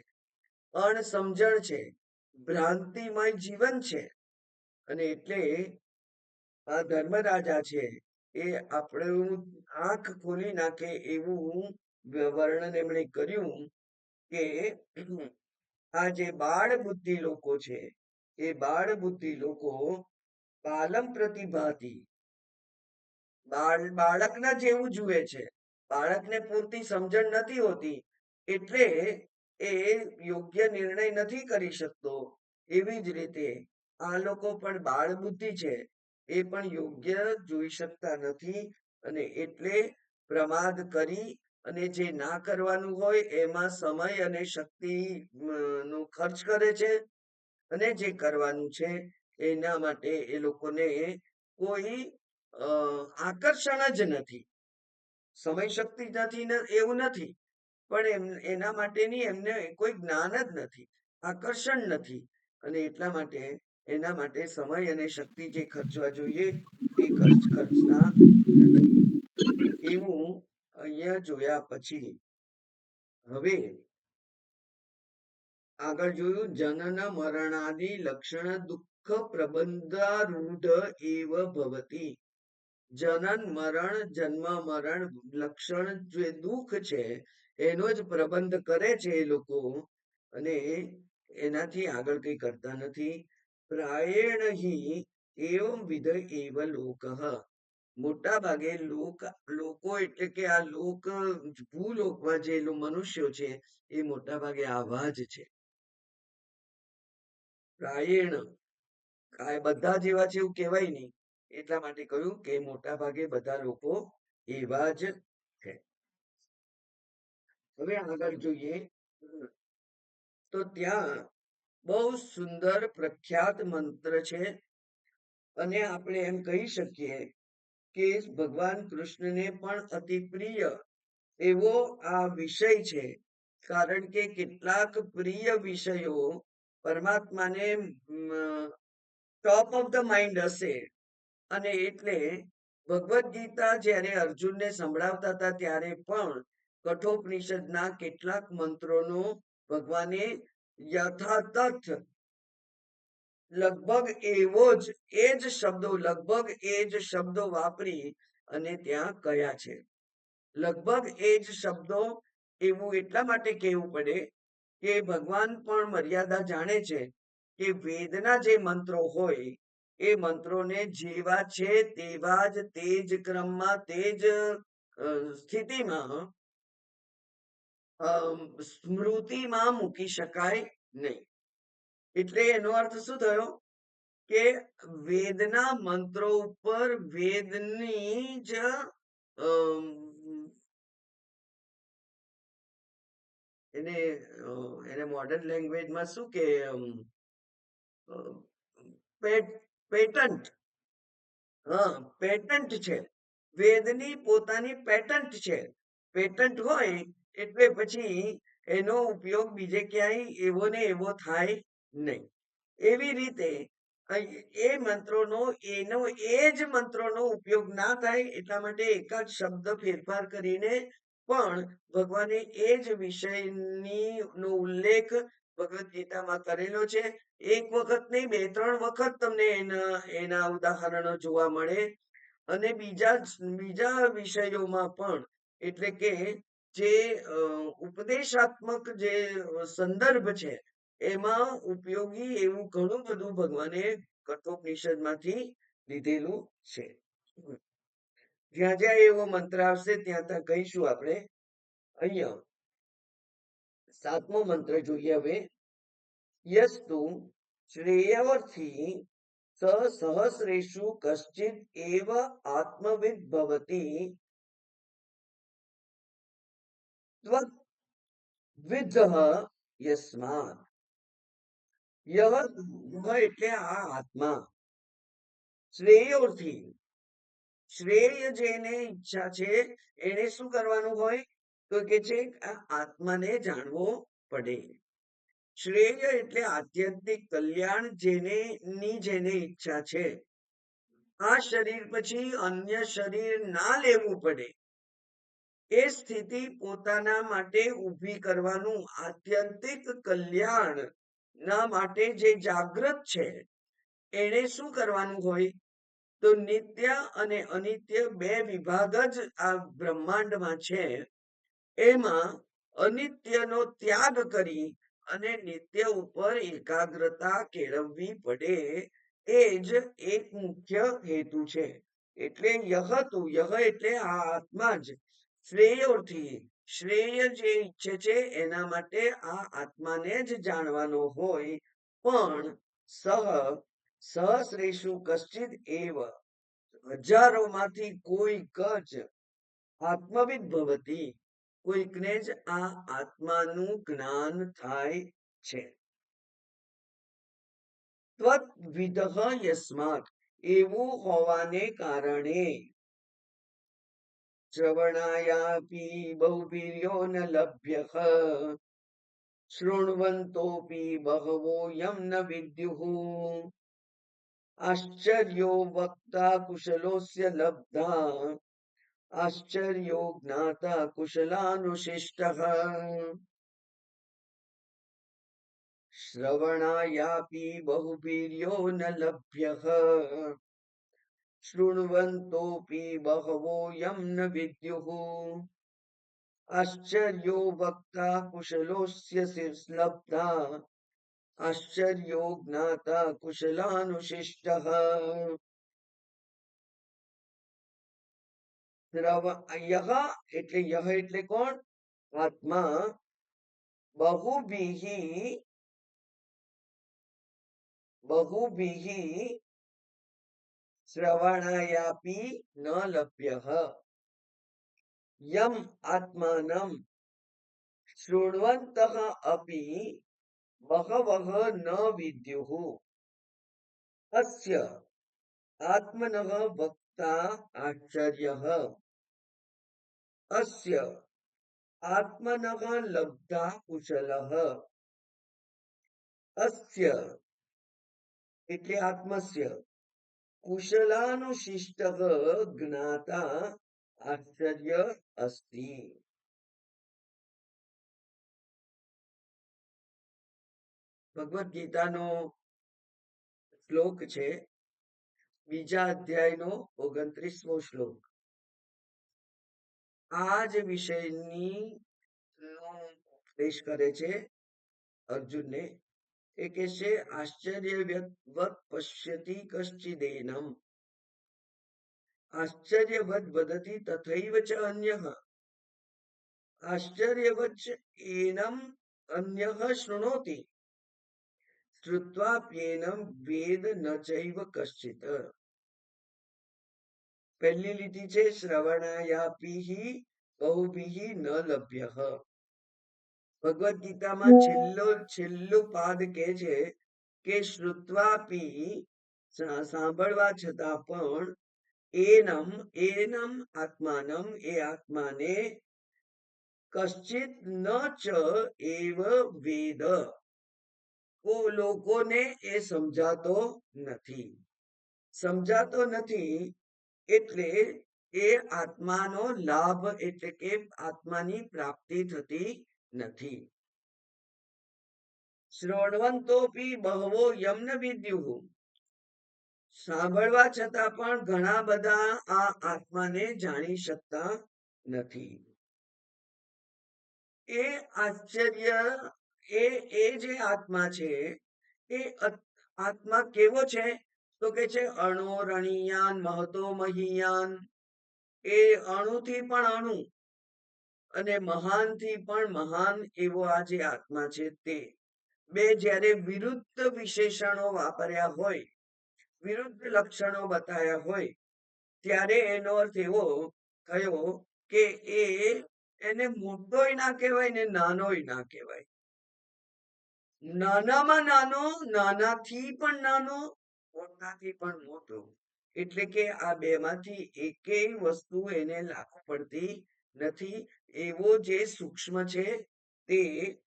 અણસમજણ છે, ભ્રાંતિમય જીવન છે. અને એટલે આ ધર્મરાજા છે, એ આપણું આંખ ખોલી નાખે એવું વર્ણન એમણે કર્યું કે આ જે બાળ બુદ્ધિ લોકો છે, એ બાળ બુદ્ધિ લોકો બાલમ પ્રતિભાતી, બાળકના જેવું જુએ છે. બાળકને પૂરતી સમજણ નથી હોતી, એટલે એ યોગ્ય નિર્ણય નથી કરી શકતો. એવી જ રીતે આ લોકો પણ બાળ બુદ્ધિ છે, એ પણ યોગ્ય જોઈ શકતા નથી, અને એટલે પ્રમાદ કરી અને જે ના કરવાનું હોય એમાં સમય અને શક્તિ નો ખર્ચ કરે છે, અને જે કરવાનું છે એના માટે એ લોકોને કોઈ આકર્ષણ જ નથી. સમય શક્તિ નથી એવું નથી, પણ એના માટેની એમને કોઈ જ્ઞાન જ નથી, આકર્ષણ નથી, અને એટલા માટે એના માટે સમય અને શક્તિ જે ખર્ચવા જોઈએ એ ખર્ચતા નથી. એવું અહીંયા જોયા પછી હવે આગળ જોયું, જનન મરણાદિ લક્ષણ દુઃખ પ્રબંધારૂઢ એવ ભવતી. જનન મરણ, જન્મ મરણ લક્ષણ જે દુઃખ છે એનો જ પ્રબંધ કરે છે એ લોકો, અને એનાથી આગળ કઈ કરતા નથી. પ્રાયેણ હિ એવમ વિધ એવ લોકઃ. મોટા ભાગે લોકો એટલે કે આ ભૂલોકમાં જે મનુષ્યો છે એ મોટા ભાગે આવા જ છે. પ્રાયેણ બધા જેવા છે એવું કહેવાય નહીં, એટલા માટે કહ્યું કે મોટા ભાગે બધા લોકો એવા જ છે. હવે આગળ જોઈએ તો ત્યાં બહુ સુંદર પ્રખ્યાત મંત્ર છે, અને આપણે એમ કહી શકીએ કે ભગવાન કૃષ્ણને પણ અતિ પ્રિય એવો આ વિષય છે, કારણ કે કેટલાક પ્રિય વિષયો પરમાત્માને ટોપ ઓફ ધ માઇન્ડ હશે, અને એટલે ભગવદ્ ગીતા જ્યારે અર્જુનને સંભળાવતા હતા ત્યારે પણ કઠોપનિષદના કેટલાક મંત્રોનો ભગવાને યથાતથ લગભગ એ જ શબ્દો વાપરી અને ત્યાં કયા છે. લગભગ એ જ શબ્દો એવું એટલા માટે કહેવું પડે કે ભગવાન પણ મર્યાદા જાણે છે કે વેદના જે મંત્રો હોય એ મંત્રોને જેવા છે તેવા જ તે જ ક્રમમાં તે જ સ્થિતિમાં સ્મૃતિમાં મૂકી શકાય નહીં. એટલે એનો અર્થ શું થયો કે વેદના મંત્રો ઉપર વેદની જ એને એને મોડર્ન લેંગ્વેજમાં શું કે પેટન્ટ, હા પેટન્ટ છે. વેદની પોતાની પેટન્ટ છે. પેટન્ટ હોય એટલે પછી એનો ઉપયોગ બીજે ક્યાંય એવો ને એવો થાય નહીં. એવી રીતે એ જ મંત્રોનો ઉપયોગ ના થાય એટલા માટે એકાદ શબ્દ ફેરફાર કરીને પણ ભગવાને એ જ વિષયની નો ઉલ્લેખ ભગવદ્ ગીતામાં કરેલો છે. એક વખત નહીં, 2-3 વખત તમને એના ઉદાહરણો જોવા મળે. અને બીજા વિષયોમાં પણ, એટલે કે જે ઉપદેશાત્મક જે સંદર્ભ છે એમાં ઉપયોગી એવું ઘણું બધું ભગવાને કઠોપનિષદમાંથી લીધેલું છે. જ્યાં જ્યાં એવો મંત્ર આવશે ત્યાં ત્યાં કહીશું આપણે. અહીંયા 7મો મંત્ર જોઈએ હવે. યસ્તુ શ્રેયોર્થી સહસ્રેષુ કશ્ચિદ એવ આત્મવિદ ભવતી ત્વદ્વિદ્ધ યસ્માત. યહ એટલે આ આત્મા, શ્રેયોર્થી શ્રેય જેને ઈચ્છા છે એને શું કરવાનું હોય તો કે છે આ આત્માને જાણવો પડે. શ્રેય એટલે આધ્યાત્મિક કલ્યાણ જેને ઈચ્છા છે. આ શરીર પછી અન્ય શરીર ના લેવું પડે એ સ્થિતિ પોતાના માટે ઊભી કરવાનું, આત્યંતિક કલ્યાણ ના માટે જે જાગૃત છે એને શું કરવાનું હોય તો નિત્ય અને અનિત્ય બે વિભાગ જ આ બ્રહ્માંડમાં છે. એમાં અનિત્યનો ત્યાગ કરી અને નિત્ય ઉપર એકાગ્રતા કેળવવી પડે, એ જ એક મુખ્ય હેતુ છે. એટલે યહ એટલે આ આત્મા જ શ્રેયોથી શ્રેય જે ઈચ્છે છે એના માટે આ આત્માને જ જાણવાનો હોય. પણ સહસ્રેષુ કશ્ચિદ એવ હજારોમાંથી કોઈક જ આત્મવિદ ભવતી કોઈકને જ આ આત્માનું જ્ઞાન થાય છે. ત્વદ્વિધ યસ્માત એવું હોવાને કારણે શ્રવણાયાપી બહુવીર્યો ન લભ્યઃ શૃણવંતોપી બહવો યમ ન વિદ્યુઃ આશ્ચર્યો વક્તા કુશલોસ્ય લબ્ધા આશ્ચર્યો જ્ઞાતા કુશલાનુશિષ્ટઃ. શ્રવણાયાપી બહુવીર્યો ન લભ્યઃ शृण्वन्तोऽपि बहवो यं न विद्युः आश्चर्यो वक्ता कुशलोऽस्य लब्धा आश्चर्यो ज्ञाता कुशलानुशिष्टः यह એટલે यह એટલે કોણ આત્મા बहुभिः श्रवणायापि न लभ्यः यम् आत्मानं शृण्वन्तः अपि बहवः न विद्युः अस्य आत्मनः वक्ता आश्चर्यः अस्य आत्मनः लब्धा कुशलः अस्य એટલે આત્મસ્ય कुशलानुशिष्टः ज्ञाता आश्चर्य अस्ति ભગવદ ગીતાનો શ્લોક છે બીજા અધ્યાયનો 29મો શ્લોક આ જ વિષયની ઉપદેશ કરે છે અર્જુનને એ કે છે આશ્ચર્યવત પશ્યતિ કશ્ચિદેનમ આશ્ચર્યવત વદતિ તથૈવ ચ અન્યઃ આશ્ચર્યવત એનમ અન્યઃ શૃણોતિ શ્રુત્વાપ્યેનમ વેદ ન ચૈવ કશ્ચિત પહેલી લીટી છે શ્રવણાયાપિ બહુભિઃ ન લભ્યઃ ભગવદ ગીતામાં છેલ્લું પાદ કે છે કે શ્રુત્વાપી સાંભળવા છતાં પણ એનમ આત્માનમ એ આત્માને કશ્ચિત ન ચ એવ વેદ લોકોને એ સમજાતો નથી એટલે એ આત્માનો લાભ એટલે કે આત્માની પ્રાપ્તિ થતી નથી શ્રવણવંતોપી બહવો યમ ન વિદ્યુઃ સાંભળવા છતાં પણ ઘણા બધા આ આત્માને જાણી શકતા નથી એ આશ્ચર્ય એ જે આત્મા છે એ આત્મા કેવો છે તો કે છે અણોરણીયાન મહતો મહીયાન એ અણુથી પણ અણુ અને મહાનથી પણ મહાન એવો આ જે આત્મા છે તે બે જ્યારે વિરુદ્ધ વિશેષણો વાપર્યા હોય વિરુદ્ધ લક્ષણો બતાવ્યા હોય ત્યારે એનો અર્થ એવો થયો કે એને મોટોય ના કહેવાય ને નાનોય ના કહેવાય નાનામાં નાનો નાનાથી પણ નાનો મોટાથી પણ મોટો એટલે કે આ બેમાંથી એકેય વસ્તુ એને લાગુ પડતી નથી એવો જે સૂક્ષ્મ છે તે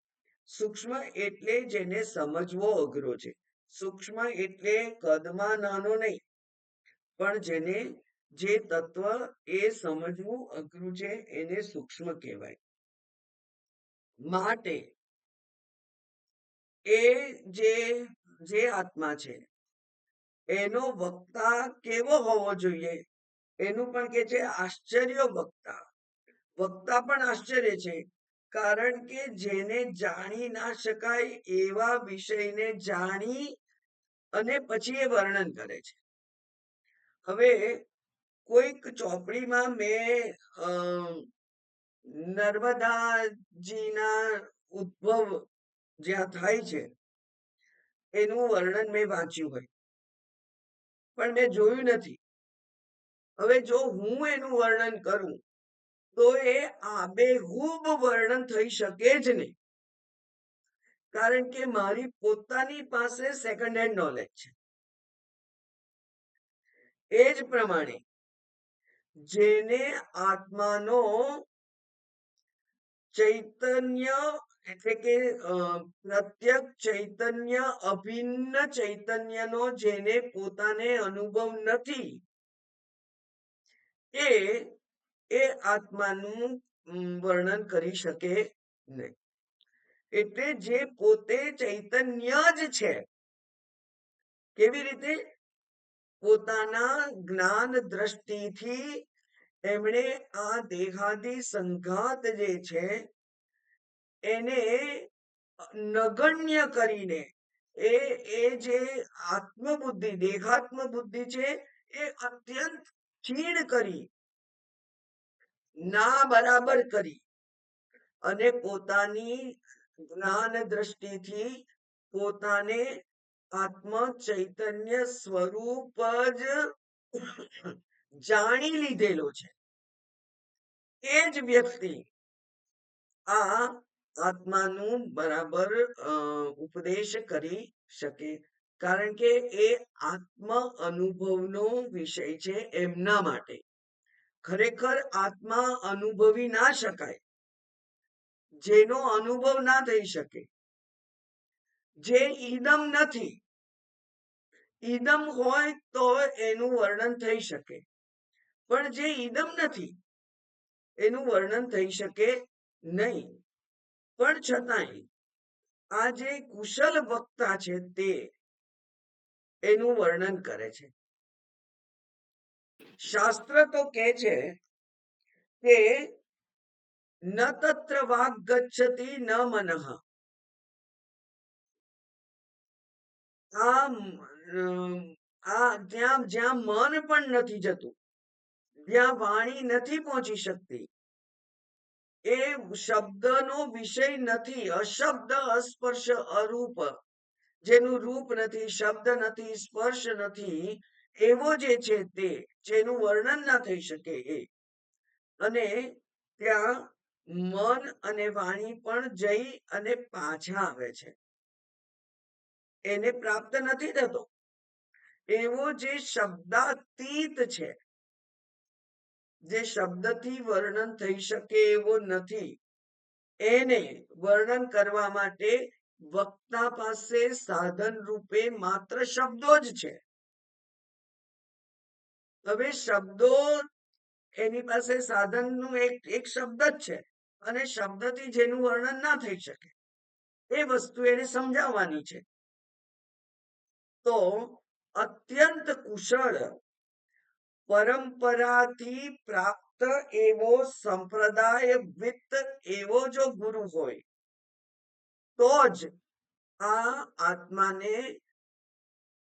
સૂક્ષ્મ એટલે જેને સમજવો અઘરો છે સૂક્ષ્મ એટલે કદમાં નાનો નહીં પણ જેને જે તત્વ એ સમજવું અઘરું છે એને સૂક્ષ્મ કહેવાય માટે એ જે આત્મા છે એનો વક્તા કેવો હોવો જોઈએ એનું પણ કે છે આશ્ચર્ય વક્તા પણ આશ્ચર્ય છે કારણ કે જેને જાણી ના શકાય એવા વિષયને જાણી અને પછી એ વર્ણન કરે છે હવે કોઈક ચોપડીમાં મેં નર્મદાજીના ઉદ્ભવ જ્યાં થાય છે એનું વર્ણન મેં વાંચ્યું હોય પણ મેં જોયું નથી હવે જો હું એનું વર્ણન કરું તો એ આબેહૂબ વર્ણન થઈ શકે જ નહીં કારણ કે મારી પોતાની પાસે સેકન્ડ હેન્ડ નોલેજ છે એ જ પ્રમાણે જેને આત્માનો ચૈતન્ય એટલે કે પ્રત્યક્ષ ચૈતન્ય અભિન્ન ચૈતન્યનો જેને પોતાને અનુભવ નથી એ આત્માનું વર્ણન કરી શકે નહીં એટલે જે પોતે ચૈતન્ય જ છે કેવી રીતે પોતાના જ્ઞાન દ્રષ્ટિથી એમણે આ દેહાદી સંઘાત જે છે એને નગણ્ય કરીને એ એ જે આત્મબુદ્ધિ દેહાત્મ બુદ્ધિ છે એ અત્યંત ક્ષીણ કરી, ના બરાબર કરી અને પોતાની જ્ઞાન દ્રષ્ટિથી પોતાને આત્મ ચૈતન્ય સ્વરૂપ જ જાણી લીધેલો છે. એ જ વ્યક્તિ આ આત્માનું બરાબર ઉપદેશ કરી શકે, કારણ કે એ આત્મ અનુભવનો વિષય છે એમના માટે. ખરેખર આત્મા અનુભવી ના શકાય, જેનો અનુભવ ના થઈ શકે, જે ઈદમ નથી. ઈદમ હોય તો એનું વર્ણન થઈ શકે, પણ જે ઈદમ નથી એનું વર્ણન થઈ શકે નહીં. પણ છતાંય આ જે કુશલ વક્તા છે તે એનું વર્ણન કરે છે. શાસ્ત્ર તો કહે છે કે ન તત્ર વાગ ગચ્છતિ ન મનઃ. જ્યાં જ્યાં મન પણ નથી જતું, જ્યાં વાણી નથી પહોંચી શકતી, એ શબ્દનો વિષય નથી. અશબ્દ અસ્પર્શ અરૂપ, જેનું રૂપ નથી, શબ્દ નથી, સ્પર્શ નથી, એવો જે છે તે જેનું વર્ણન ના થઈ શકે એ. અને ત્યાં મન અને વાણી પણ જઈ અને પાછા આવે છે, એને પ્રાપ્ત નથી થતો. એવો જે શબ્દાતીત છે, જે શબ્દથી વર્ણન થઈ શકે એવો નથી, એને વર્ણન કરવા માટે વક્તા પાસે સાધન રૂપે માત્ર શબ્દો જ છે. હવે શબ્દો, એની પાસે સાધનનું એક શબ્દ જ છે, અને શબ્દથી જેનું વર્ણન ના થઈ શકે એ વસ્તુ એને સમજાવવાની છે. તો અત્યંત કુશળ પરંપરાથી પ્રાપ્ત એવો સંપ્રદાય વિત્ત એવો જો ગુરુ હોય તો જ આ આત્માને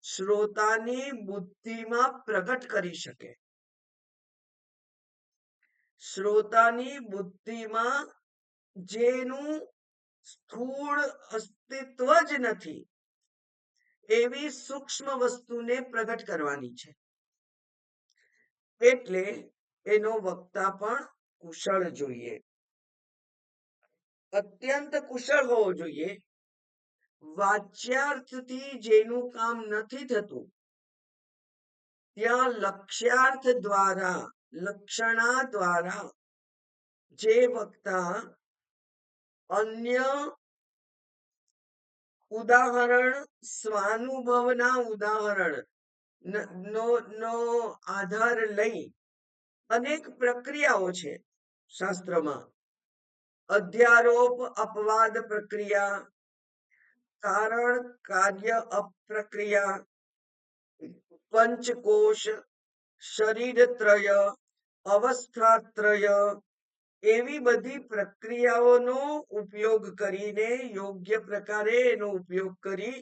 શ્રોતાની બુદ્ધિમાં પ્રગટ કરી શકે. શ્રોતાની બુદ્ધિમાં જેનું સ્થૂળ અસ્તિત્વ જ નથી એવી સૂક્ષ્મ વસ્તુને પ્રગટ કરવાની છે. એટલે એનો વક્તા પણ કુશળ જોઈએ, અત્યંત કુશળ હોવો જોઈએ. વાચ્યાર્થથી જેનું કામ નથી થતું, ત્યાં લક્ષ્યાર્થ દ્વારા, લક્ષણા દ્વારા જે વક્તા અન્ય ઉદાહરણ, સ્વાનુભવના ઉદાહરણ નો આધાર લઈ અનેક પ્રક્રિયાઓ છે શાસ્ત્રમાં. અધ્યારોપ અપવાદ પ્રક્રિયા, કારણ કાર્ય અપ્રક્રિયા, પંચકોશ, શરીરત્રય, અવસ્થાત્રય, એવી બધી પ્રક્રિયાઓનો ઉપયોગ કરીને યોગ્ય પ્રકારે એનો ઉપયોગ કરી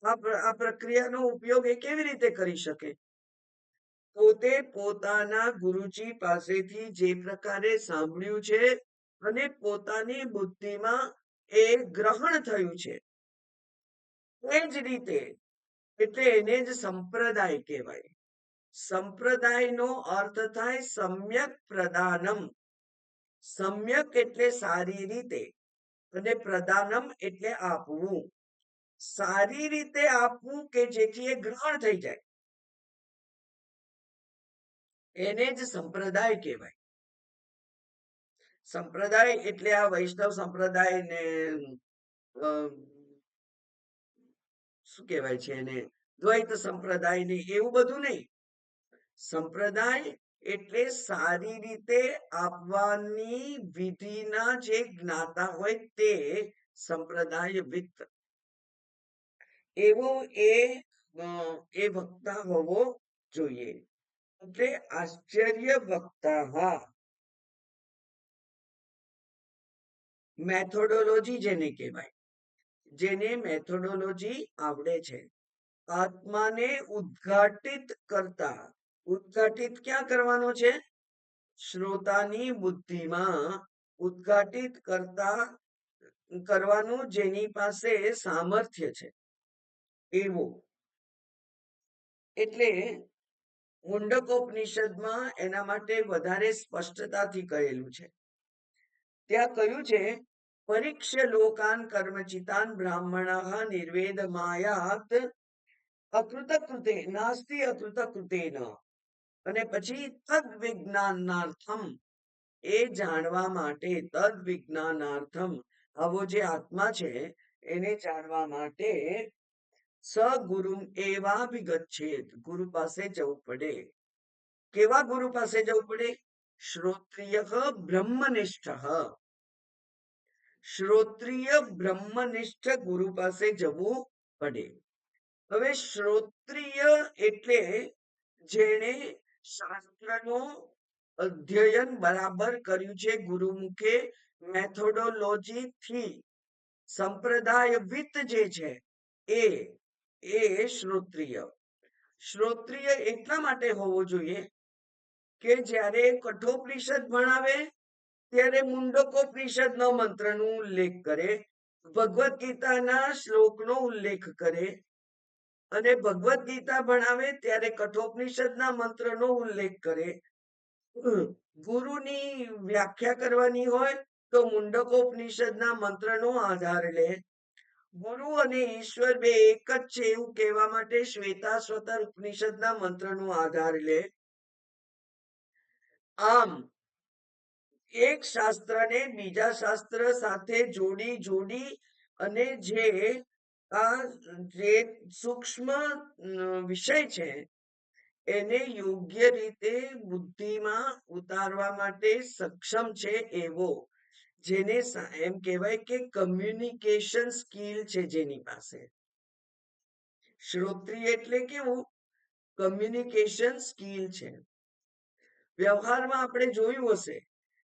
આ પ્રક્રિયાનો ઉપયોગ એ કેવી રીતે કરી શકે? પોતે પોતાના ગુરુજી પાસેથી જે પ્રકારે સાંભળ્યું છે અને પોતાની બુદ્ધિમાં એ ગ્રહણ થયું છે એ જ રીતે, એટલે એને જ સંપ્રદાય કહેવાય. સંપ્રદાયનો અર્થ થાય સમ્યક પ્રદાનમ. સમ્યક એટલે સારી રીતે, અને પ્રદાનમ એટલે આપવું. સારી રીતે આપવું કે જેથી એ ગ્રહણ થઈ જાય, એને જ સંપ્રદાય કહેવાય. સંપ્રદાય એટલે આ વૈષ્ણવ સંપ્રદાય ને શું કહેવાય છે એને, દ્વૈત સંપ્રદાય ને એવું બધું નહીં. સંપ્રદાય એટલે સારી રીતે આપવાની વિધિના જે જ્ઞાતા હોય તે સંપ્રદાય વિત્ત. એવો એ વક્તા હોવો જોઈએ. એટલે આશ્ચર્ય વક્તા મેથોડોલોજી જેને કહેવાય, જેને મેથોડોલોજી આવડે છે, આત્માને ઉદ્ઘાટિત કરતા. ઉદ્ઘાટિત ક્યાં કરવાનો છે? શ્રોતાની બુદ્ધિમાં ઉદ્ઘાટિત કરવાનું જેની પાસે સામર્થ્ય છે એવું. એટલે મુંડકોપનિષદમાં એના માટે વધારે સ્પષ્ટતાથી કહેલું છે. ત્યાં કહ્યું છે, પરીક્ષ્ય લોકાન કર્મચિતાન બ્રાહ્મણ નિર્વેદ માયાત અકૃતકૃતે નાસ્તિ અકૃતકૃતેન. અને પછી તદ વિજ્ઞાનાર્થમ, એ જાણવા માટે, તદ વિજ્ઞાનાર્થમ, આવો જે આત્મા છે એને જાણવા માટે સગુરુ એવાભિગચ્છેત, ગુરુ પાસે જવું પડે. કેવા ગુરુ પાસે જવું પડે? શ્રોત્રિય બ્રહ્મનિષ્ઠ. શ્રોત્રિય બ્રહ્મનિષ્ઠ ગુરુ પાસે જવું પડે. હવે શ્રોત્રિય એટલે જેણે શાસ્ત્રનો અધ્યયન બરાબર કર્યું છે, ગુરુમુખે મેથોડોલોજી થી, સંપ્રદાયવિત જે છે એ શ્રોત્રિય. શ્રોત્રિય એટલા માટે હોવો જોઈએ કે જ્યારે કઠોપનિષદ ભણાવે ત્યારે મુંડકોપનિષદનો મંત્રનો ઉલ્લેખ કરે, ભગવદ્ ગીતાના શ્લોકનો ઉલ્લેખ કરે, અને ભગવદ્ ગીતા ભણાવે ત્યારે કઠોપનિષદના મંત્રનો ઉલ્લેખ કરે. ગુરુની વ્યાખ્યા કરવાની હોય તો મુંડકોપનિષદના મંત્રનો આધાર લે. ગુરુ અને ઈશ્વર બે એક જ છે એવું કહેવા માટે શ્વેતાશ્વતર ઉપનિષદના મંત્રનો આધાર લે. આમ એક શાસ્ત્રને બીજા શાસ્ત્ર સાથે જોડી અને જે સૂક્ષ્મ વિષય છે એને યોગ્ય રીતે બુદ્ધિમાં ઉતારવા માટે સક્ષમ છે એવો, જેને એમ કહેવાય કે કમ્યુનિકેશન સ્કિલ છે જેની પાસે. શ્રોત્રિય એટલે કેવું? કમ્યુનિકેશન સ્કિલ છે. વ્યવહારમાં આપણે જોયું હશે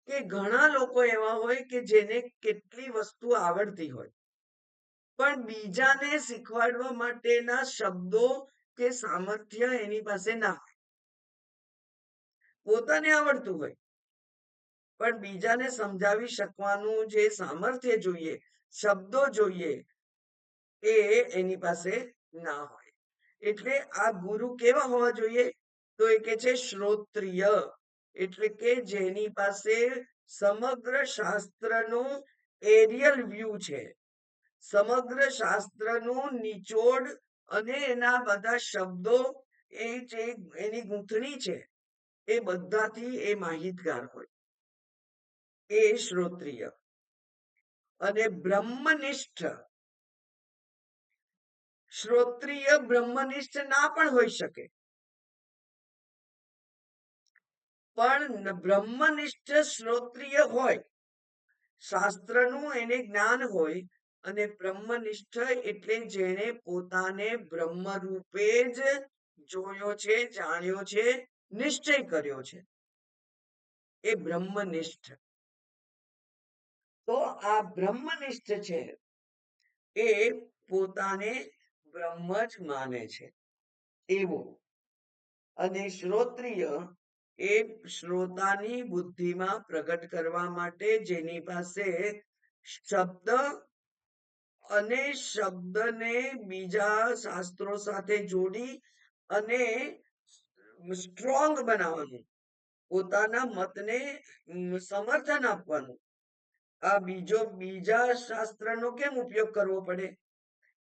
કે ઘણા લોકો એવા હોય કે જેને કેટલી વસ્તુ આવડતી હોય, પણ બીજાને શીખવાડવા માટેના શબ્દો કે સામર્થ્ય એની પાસે ના હોય. પોતાને આવડતું હોય પણ બીજાને સમજાવી શકવાનું જે સામર્થ્ય જોઈએ, શબ્દો જોઈએ, એ એની પાસે ના હોય. એટલે આ ગુરુ કેવા હોવા જોઈએ? તો એ કે છે શ્રોત્રિય, એટલે કે જેની પાસે સમગ્ર શાસ્ત્રનું એરિયલ વ્યૂ છે, સમગ્ર શાસ્ત્રનું નિચોડ અને એના બધા શબ્દો, એ જે એની ગૂંથણી છે એ બધાથી એ માહિતગાર હોય, એ શ્રોત્રિય. અને બ્રહ્મનિષ્ઠ, શ્રોત્રિય બ્રહ્મનિષ્ઠ ના પણ હોઈ શકે, પણ બ્રહ્મનિષ્ઠ શ્રોત્રિય હોય, શાસ્ત્રનું એને જ્ઞાન હોય, અને બ્રહ્મનિષ્ઠ એટલે જેણે પોતાને બ્રહ્મ રૂપે જ જોયો છે, જાણ્યો છે, નિશ્ચય કર્યો છે, એ બ્રહ્મનિષ્ઠ. તો આ બ્રહ્મનિષ્ઠ છે એ પોતાને બ્રહ્મ જ માને છે એવું. અને શ્રોત્રિય એ શ્રોતાની બુદ્ધિમાં પ્રગટ કરવા માટે જેની પાસે શબ્દ અને શબ્દને બીજા શાસ્ત્રો સાથે જોડી અને સ્ટ્રોંગ બનાવવાનું, પોતાના મતને સમર્થન આપવાનું. આ બીજા શાસ્ત્રનો કેમ ઉપયોગ કરવો પડે?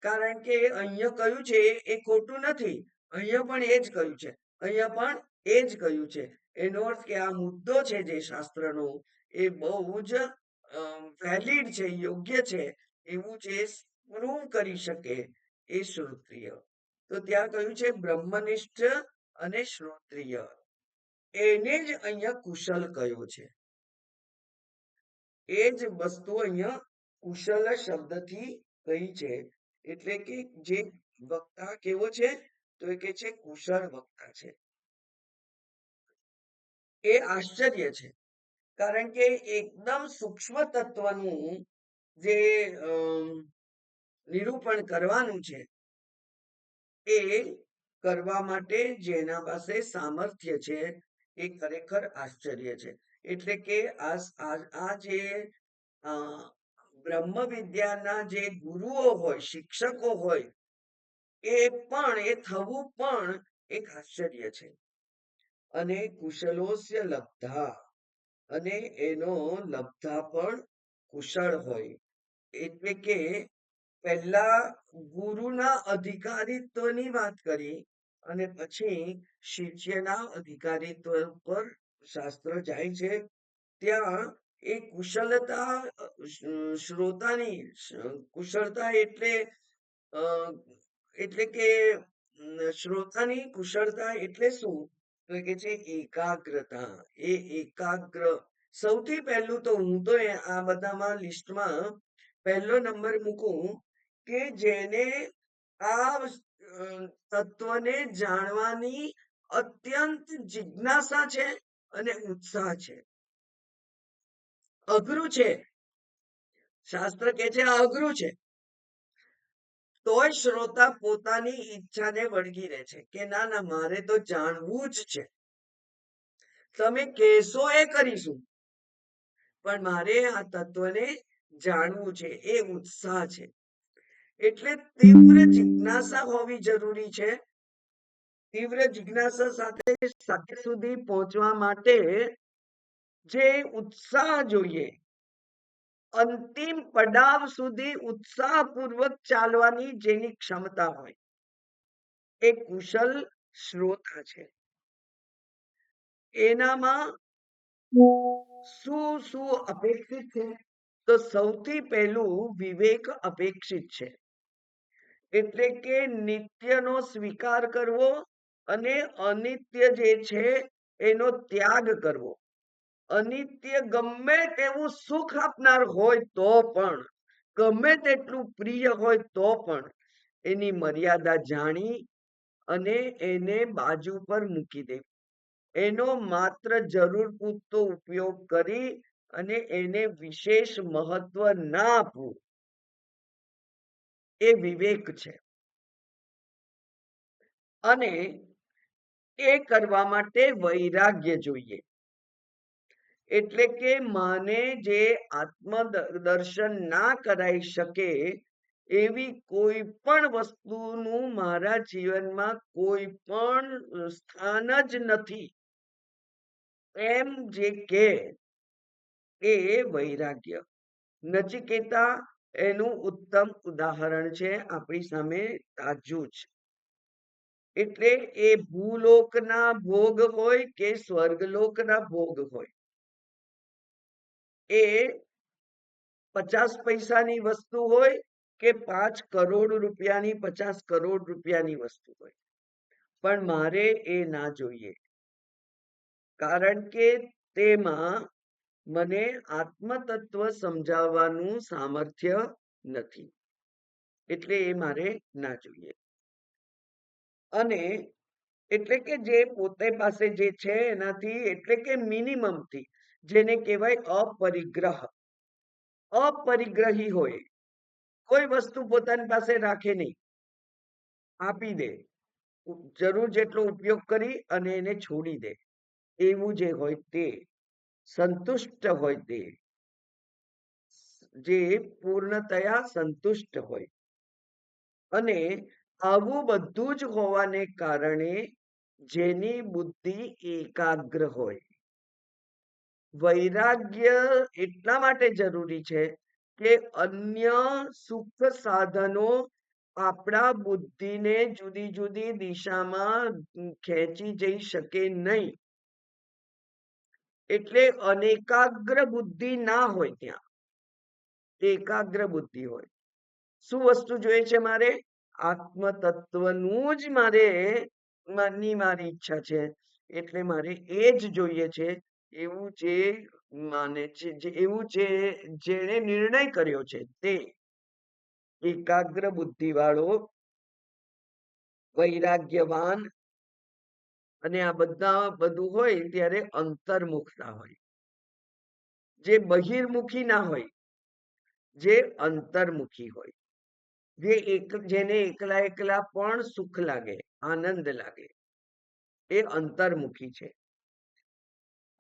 કારણ કે અહીંયા કહ્યું છે એ ખોટું નથી, અહીંયા પણ એ જ કહ્યું છે, અહીંયા પણ એ જ કહ્યું છે. એનો અર્થ કે આ મુદ્દો છે જે શાસ્ત્રનો એ બહુ જ વેલિડ છે, યોગ્ય છે, એવું જે પ્રૂવ કરી શકે એ શ્રોત્રિય. તો ત્યાં કહ્યું છે બ્રહ્મનિષ્ઠ અને શ્રોત્રિય, એને જ અહીંયા કુશલ કહ્યો છે. એ જ વસ્તુ અહીંયા કુશલ શબ્દથી કહી છે. એટલે કે જે વક્તા કેવો છે? તો એ કે છે કુશળ વક્તા છે. એ આશ્ચર્ય છે. કારણ કે એકદમ સૂક્ષ્મ તત્વનું જે નિરૂપણ કરવાનું છે એ કરવા માટે જેના પાસે સામર્થ્ય છે એ ખરેખર આશ્ચર્ય છે. એટલે કે આ જે બ્રહ્મ વિદ્યાના જે ગુરુઓ હોય, શિક્ષકો હોય, એ થવું પણ એક આશ્ચર્ય છે. અને કુશલોસ્ય લબ્ધા, અને એનો લબ્ધા પણ કુશળ હોય. એટલે કે પહેલા ગુરુના અધિકારીત્વની વાત કરી અને પછી શિષ્યના અધિકારીત્વ પર શાસ્ત્ર જાય છે. ત્યાં એ કુશળતા, શ્રોતાની કુશળતા એટલે કે શ્રોતાની કુશળતા એટલે શું? તો કે છે એકાગ્રતા. એ એકાગ્ર, સૌથી પહેલું તો હું તો આ બધામાં લિસ્ટમાં પહેલો નંબર મૂકું કે જેને આ તત્વને જાણવાની અત્યંત જિજ્ઞાસા છે અને ઉત્સાહ છે. અઘરું છે, શાસ્ત્ર કહે છે આ અઘરું છે, તોય શ્રોતા પોતાની ઈચ્છાને વળગી રહે છે કે ના ના, મારે તો જાણવું જ છે. તમે કહેશો એ કરીશું, પણ મારે આ તત્વને જાણવું છે. એ ઉત્સાહ છે. એટલે તીવ્ર જિજ્ઞાસા હોવી જરૂરી છે. તીવ્ર જિજ્ઞાસા સાથે સત્ય સુધી પહોંચવા માટે જે ઉત્સાહ જોઈએ, અંતિમ પડાવ સુધી ઉત્સાહપૂર્વક ચાલવાની જેની ક્ષમતા હોય, એ કુશલ શ્રોતા છે. એનામાં શું શું અપેક્ષિત છે? તો સૌથી પહેલું વિવેક અપેક્ષિત છે. એટલે કે નિત્યનો સ્વીકાર કરવો અને અનિત્ય જે છે એનો ત્યાગ કરવો. અનિત્ય ગમે તેવું સુખ આપનાર હોય તો પણ, ગમે તેટલું પ્રિય હોય તો પણ, એની મર્યાદા જાણી અને એને બાજુ પર મૂકી દે. એનો માત્ર જરૂર પૂરતો ઉપયોગ કરી અને એને વિશેષ મહત્વ ના આપવું, એ વિવેક છે. અને એ કરવા માટે વૈરાગ્ય જોઈએ. એટલે કે માને જે આત્મદર્શન ના કરાઈ શકે એવી કોઈ પણ વસ્તુનું મારા જીવનમાં કોઈ પણ સ્થાન જ નથી, એમ જે કે એ વૈરાગ્ય. નચિકેતા એનું ઉત્તમ ઉદાહરણ છે આપણી સામે તાજું જ. એટલે એ ભૂલોકના ભોગ હોય કે સ્વર્ગલોકના ભોગ હોય, એ 50 પૈસાની વસ્તુ હોય કે 5 કરોડ રૂપિયાની, 50 કરોડ રૂપિયાની વસ્તુ હોય, પણ મારે એ ના જોઈએ. કારણ કે તેમાં મને આત્મતત્વ સમજાવવાનું સામર્થ્ય નથી, એટલે એ મારે ના જોઈએ. અને એટલે કે જે પોતે પાસે જે છે એનાથી, એટલે કે મિનિમમ થી, જેને કહેવાય અપરિગ્રહ. અપરિગ્રહી હોય, કોઈ વસ્તુ પોતાની પાસે રાખે નહીં, આપી દે, જરૂર જેટલો ઉપયોગ કરી અને એને છોડી દે, એવું જે હોય તે સંતુષ્ટ હોય, તે જે પૂર્ણતયા સંતુષ્ટ હોય. અને આવું બધું જ હોવાને કારણે જેની બુદ્ધિ એકાગ્ર હોય. વૈરાગ્ય એટલા માટે જરૂરી છે કે અન્ય સુખ સાધનો આપણા બુદ્ધિને જુદી જુદી દિશામાં ખેંચી જઈ શકે નહીં. એટલે અનેકાગ્ર બુદ્ધિ ના હોય, ત્યાં એકાગ્ર બુદ્ધિ હોય. શું વસ્તુ જોઈએ છે મારે? આત્મતત્વનું જ મારી ઈચ્છા છે, એટલે મારે એ જ જોઈએ છે, એવું જે માને છે, એવું જેણે નિર્ણય કર્યો છે તે એકાગ્ર બુદ્ધિ વાળો, વૈરાગ્યવાન અને આ બધું હોય ત્યારે અંતર્મુખતા હોય, જે બહિર્મુખી ના હોય, જે અંતર્મુખી હોય, જેને એકલા એકલા પણ સુખ લાગે, આનંદ લાગે, એ અંતર્મુખી છે.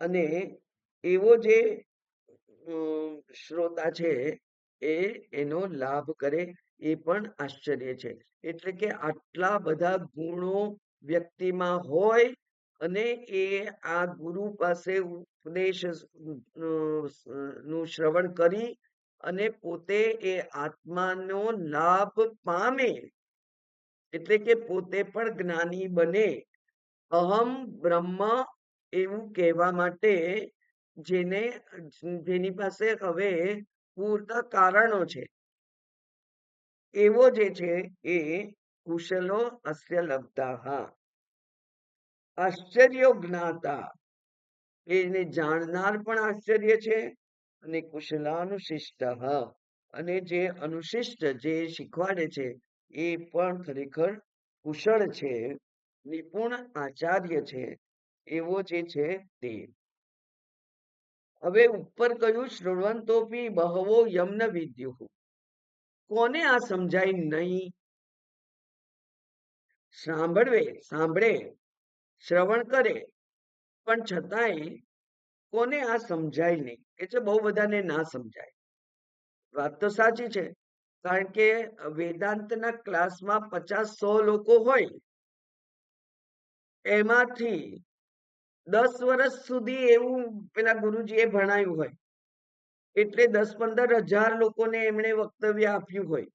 અને એવો જે શ્રોતા છે એ એનો લાભ કરે એ પણ આશ્ચર્ય છે. એટલે કે આટલા બધા ગુણો વ્યક્તિમાં હોય અને એ આ ગુરુ પાસે ઉપદેશ નું શ્રવણ કરી અને પોતે એ આત્માનો લાભ પામે, એટલે કે પોતે પણ જ્ઞાની બને. અહમ બ્રહ્મ એવું કહેવા માટે જેની પાસે હવે પૂરતા કારણો છે, એવો જે છે એ કુશલો અસ્ય લબ્ધાહ, આશ્ચર્યો જ્ઞાતા, એને જાણનાર પણ આશ્ચર્ય છે, અને કુશલાનુશિષ્ટ, અને જે અનુશિષ્ટ જે શીખવાડે છે એ પણ ખરેખર કુશળ છે, નિપુણ આચાર્ય છે, એવો જે છે તે. હવે ઉપર કહ્યું શૃણવંતોપી બહવો યમ્ન વિદ્યુઃ. કોને આ સમજાય નહીં? સાંભળે, શ્રવણ કરે, પણ છતાંય કોને આ સમજાય નહીં? એટલે બહુ બધાને ના સમજાય. વાત તો સાચી છે, કારણ કે વેદાંતના ક્લાસમાં 50-100 લોકો હોય, એમાંથી 10 વર્ષ સુધી એવું પેલા ગુરુજીએ ભણાયું હોય, એટલે 10-15 હજાર લોકોને એમણે વક્તવ્ય આપ્યું હોય,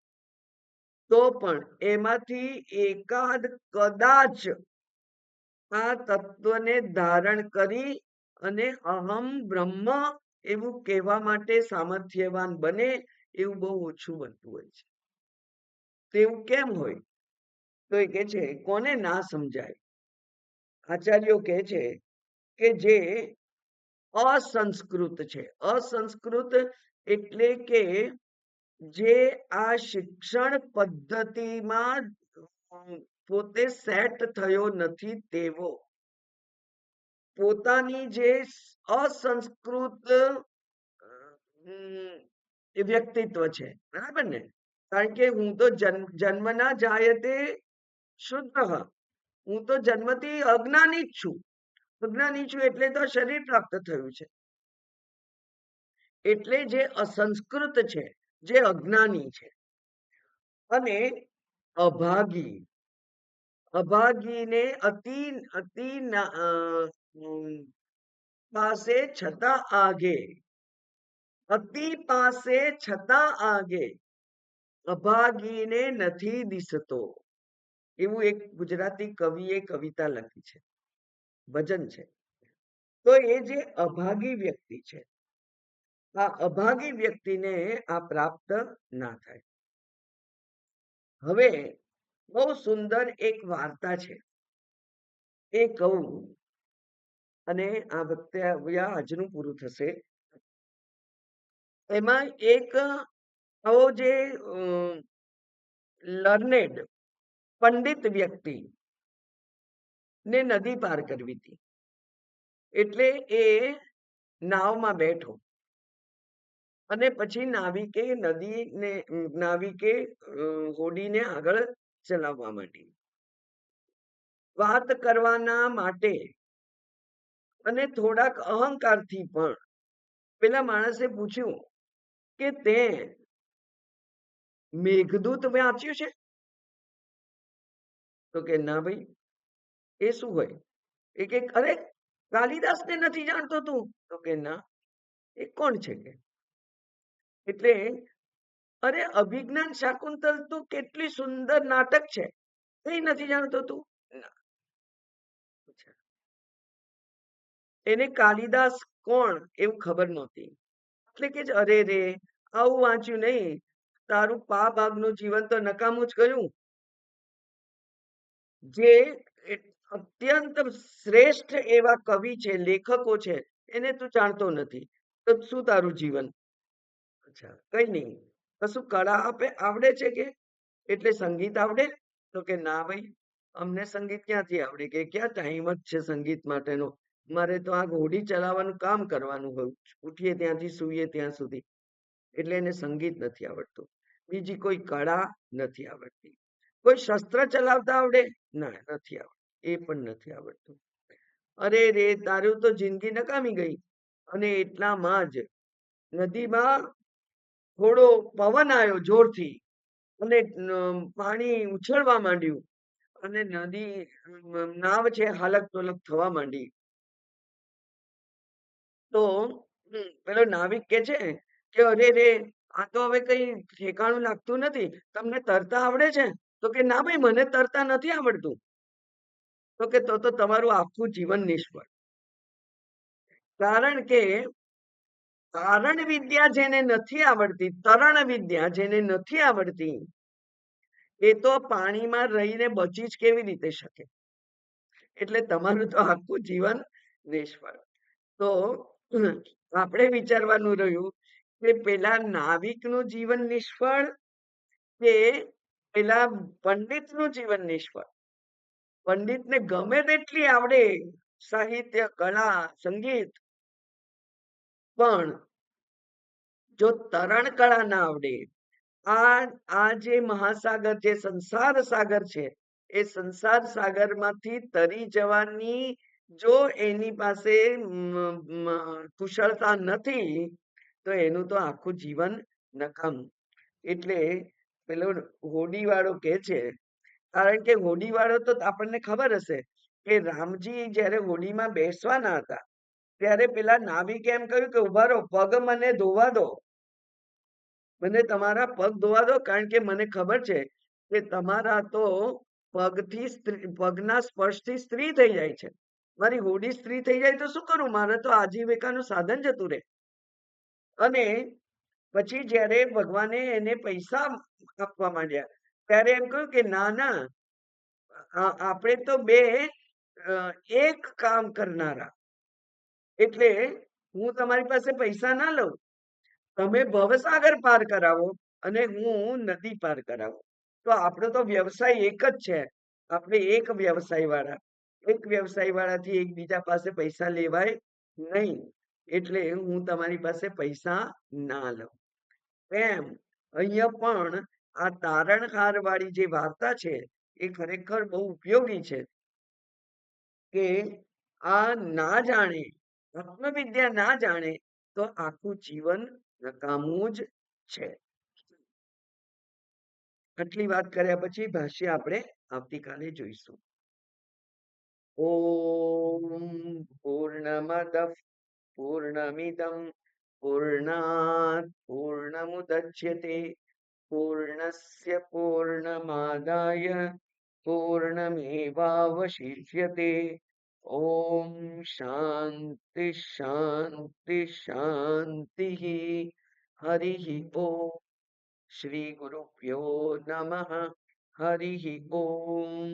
તો પણ એમાંથી એકાદ કદાચ આ તત્વને ધારણ કરી અને અહમ બ્રહ્મ એવું કહેવા માટે સામર્થ્યવાન બને, એવું બહુ ઓછું બનતું હોય છે. તેવું કેમ હોય? તો એ કે છે કોને ના સમજાય? આચાર્યો કહે છે કે જે અસંસ્કૃત છે. અસંસ્કૃત એટલે કે જે આ શિક્ષણ પદ્ધતિમાં પોતે સેટ થયો નથી તેવો, પોતાની જે અસંસ્કૃત વ્યક્તિત્વ છે, બરાબર ને? કારણ કે હું તો જન્મના જાયતે શુદ્ધ, હું તો જન્મથી અજ્ઞાની જ છું. અજ્ઞાની છું એટલે તો શરીર પ્રાપ્ત થયું છે. એટલે જે અસંસ્કૃત છે, જે અજ્ઞાની છે, અને અભાગીને અતિ પાસે છતાં આગે, અતિ પાસે છતાં આગે, અભાગીને નથી દિસતો, એવું એક ગુજરાતી કવિએ કવિતા લખી છે, ભજન છે. તો એ જે અભાગી વ્યક્તિ છે, આ અભાગી વ્યક્તિને આ પ્રાપ્ત ના થાય. હવે બહુ સુંદર એક વાર્તા છે, એ કહું અને આ વખતે આજનું પૂરું થશે. એમાં એક આવો જે લર્નેડ પંડિત વ્યક્તિ ને નદી પાર કરવી હતી, એટલે એ નાવમાં બેઠો અને પછી નાવિકે હોડીને આગળ ચલાવવા માંડી. વાત કરવાના માટે અને થોડાક અહંકારથી પણ પેલા માણસે પૂછ્યું કે તે મેઘદૂત વાંચ્યું છે? તો કે ના ભાઈ, એ શું હોય? એ કે અરે કાલિદાસ ને નથી જાણતો તું? તો કે ના, એ કોણ છે? કે એટલે અરે અભિજ્ઞાન શાકુંતલ તો કેટલી સુંદર નાટક છે, એ નથી જાણતો તું? એને કાલિદાસ કોણ એવું ખબર નહોતી. એટલે કે અરે રે, આવું વાંચ્યું નહીં, તારું ભાગનું જીવન તો નકામું જ કર્યું. જે અત્યંત શ્રેષ્ઠ એવા કવિ છે, લેખકો છે, એને તું જાણતો નથી, તો શું તારું જીવન? અચ્છા, કઈ નહીં, કશું કળા આવડે છે કે? એટલે સંગીત આવડે? તો કે ના ભાઈ, અમને સંગીત ક્યાંથી આવડે, કે ક્યાં ટાઈમ જ છે સંગીત માટેનો, મારે તો આ ઘોડી ચલાવવાનું કામ કરવાનું હોય, ઉઠીએ ત્યાંથી સૂઈએ ત્યાં સુધી. એટલે એને સંગીત નથી આવડતું. બીજી કોઈ કળા નથી આવડતી. કોઈ શસ્ત્ર ચલાવતા આવડે? ના, નથી આવડતું. એ પણ નથી આવડતું. અરે રે, તારું તો જિંદગી નકામી ગઈ. અને એટલામાં જ નદીમાં થોડો પવન આવ્યો જોરથી, અને પાણી ઉછળવા માંડ્યું, અને નદી નાવ છે હાલક તોલક થવા માંડી. તો પેલો નાવિક કે છે કે અરે રે, આ તો હવે કઈ ઠેકાણું લાગતું નથી, તમને તરતા આવડે છે? તો કે ના ભાઈ, મને તરતા નથી આવડતું. તો કે તો તમારું આખું જીવન નિષ્ફળ. કારણ કે તારણ વિદ્યા જેને નથી આવડતી, તરણ વિદ્યા જેને નથી આવડતી, એ તો પાણીમાં રહીને બચી જ કેવી રીતે શકે? એટલે તમારું તો આખું જીવન નિષ્ફળ. તો આપણે વિચારવાનું રહ્યું કે પેલા નાવિકનું જીવન નિષ્ફળ કે પેલા પંડિતનું જીવન નિષ્ફળ. પંડિતને ગમે તેટલી આવડે સાહિત્ય, કળા, સંગીત, પણ જો તરણ કળા ના આવડે, આ આ જે મહાસાગર, જે સંસાર સાગર છે, એ સંસાર સાગરમાંથી તરી જવાની જો એની પાસે કુશળતા નથી, તો એનું તો આખું જીવન નકામું. એટલે પેલો હોડી વાળો કે છે, કારણ કે હોડી વાળો તો આપણને ખબર હશે કે રામજી જયારે હોડીમાં બેસવાના હતા, ત્યારે પેલા નાવિકે એમ કહ્યું કે ઉભા રહો, પગ મને ધોવા દો, મને તમારા પગ ધોવા દો, કારણ કે મને ખબર છે કે તમારા તો પગના સ્પર્શથી સ્ત્રી થઈ જાય છે. મારી હોડી સ્ત્રી થઈ જાય તો શું કરું? મારે તો આજીવિકાનું સાધન જતું રહે. અને પછી જયારે ભગવાને એને પૈસા આપવા માંડ્યા, ત્યારે એમ કહ્યું કે ના ના, આપણે તો બે એક કામ કરનારા, એટલે હું તમારી પાસે પૈસા ના લઉં, તમે ભવસાગર પાર કરાવો અને હું નદી પાર કરાવો. તો આપણો તો વ્યવસાય એક જ છે. આપણે એક વ્યવસાય વાળા, એક વ્યવસાય વાળાથી એકબીજા પાસે પૈસા લેવાય નહીં. એટલે હું તમારી પાસે પૈસા ના લઉં. એમ અહીંયા પણ આ તારણહાર વાળી જે વાર્તા છે, એ ખરેખર બહુ ઉપયોગી છે. કે આ ના જાણે, આત્મવિદ્યા ના જાણે, તો આખું જીવન નકામું જ છે. આટલી વાત કર્યા પછી ભાષ્ય આપણે આવતીકાલે જોઈશું. ઓમ પૂર્ણમદ પૂર્ણમિદમ પૂર્ણાત પૂર્ણમુદચ્યતે પૂર્ણસ્ય પૂર્ણમાદાય પૂર્ણમેવાવશિષ્યતે. ઓમ શાંતિ શાંતિ શાંતિ. હરિ ઓમ. શ્રી ગુરુભ્યો નમઃ. હરિ ઓમ.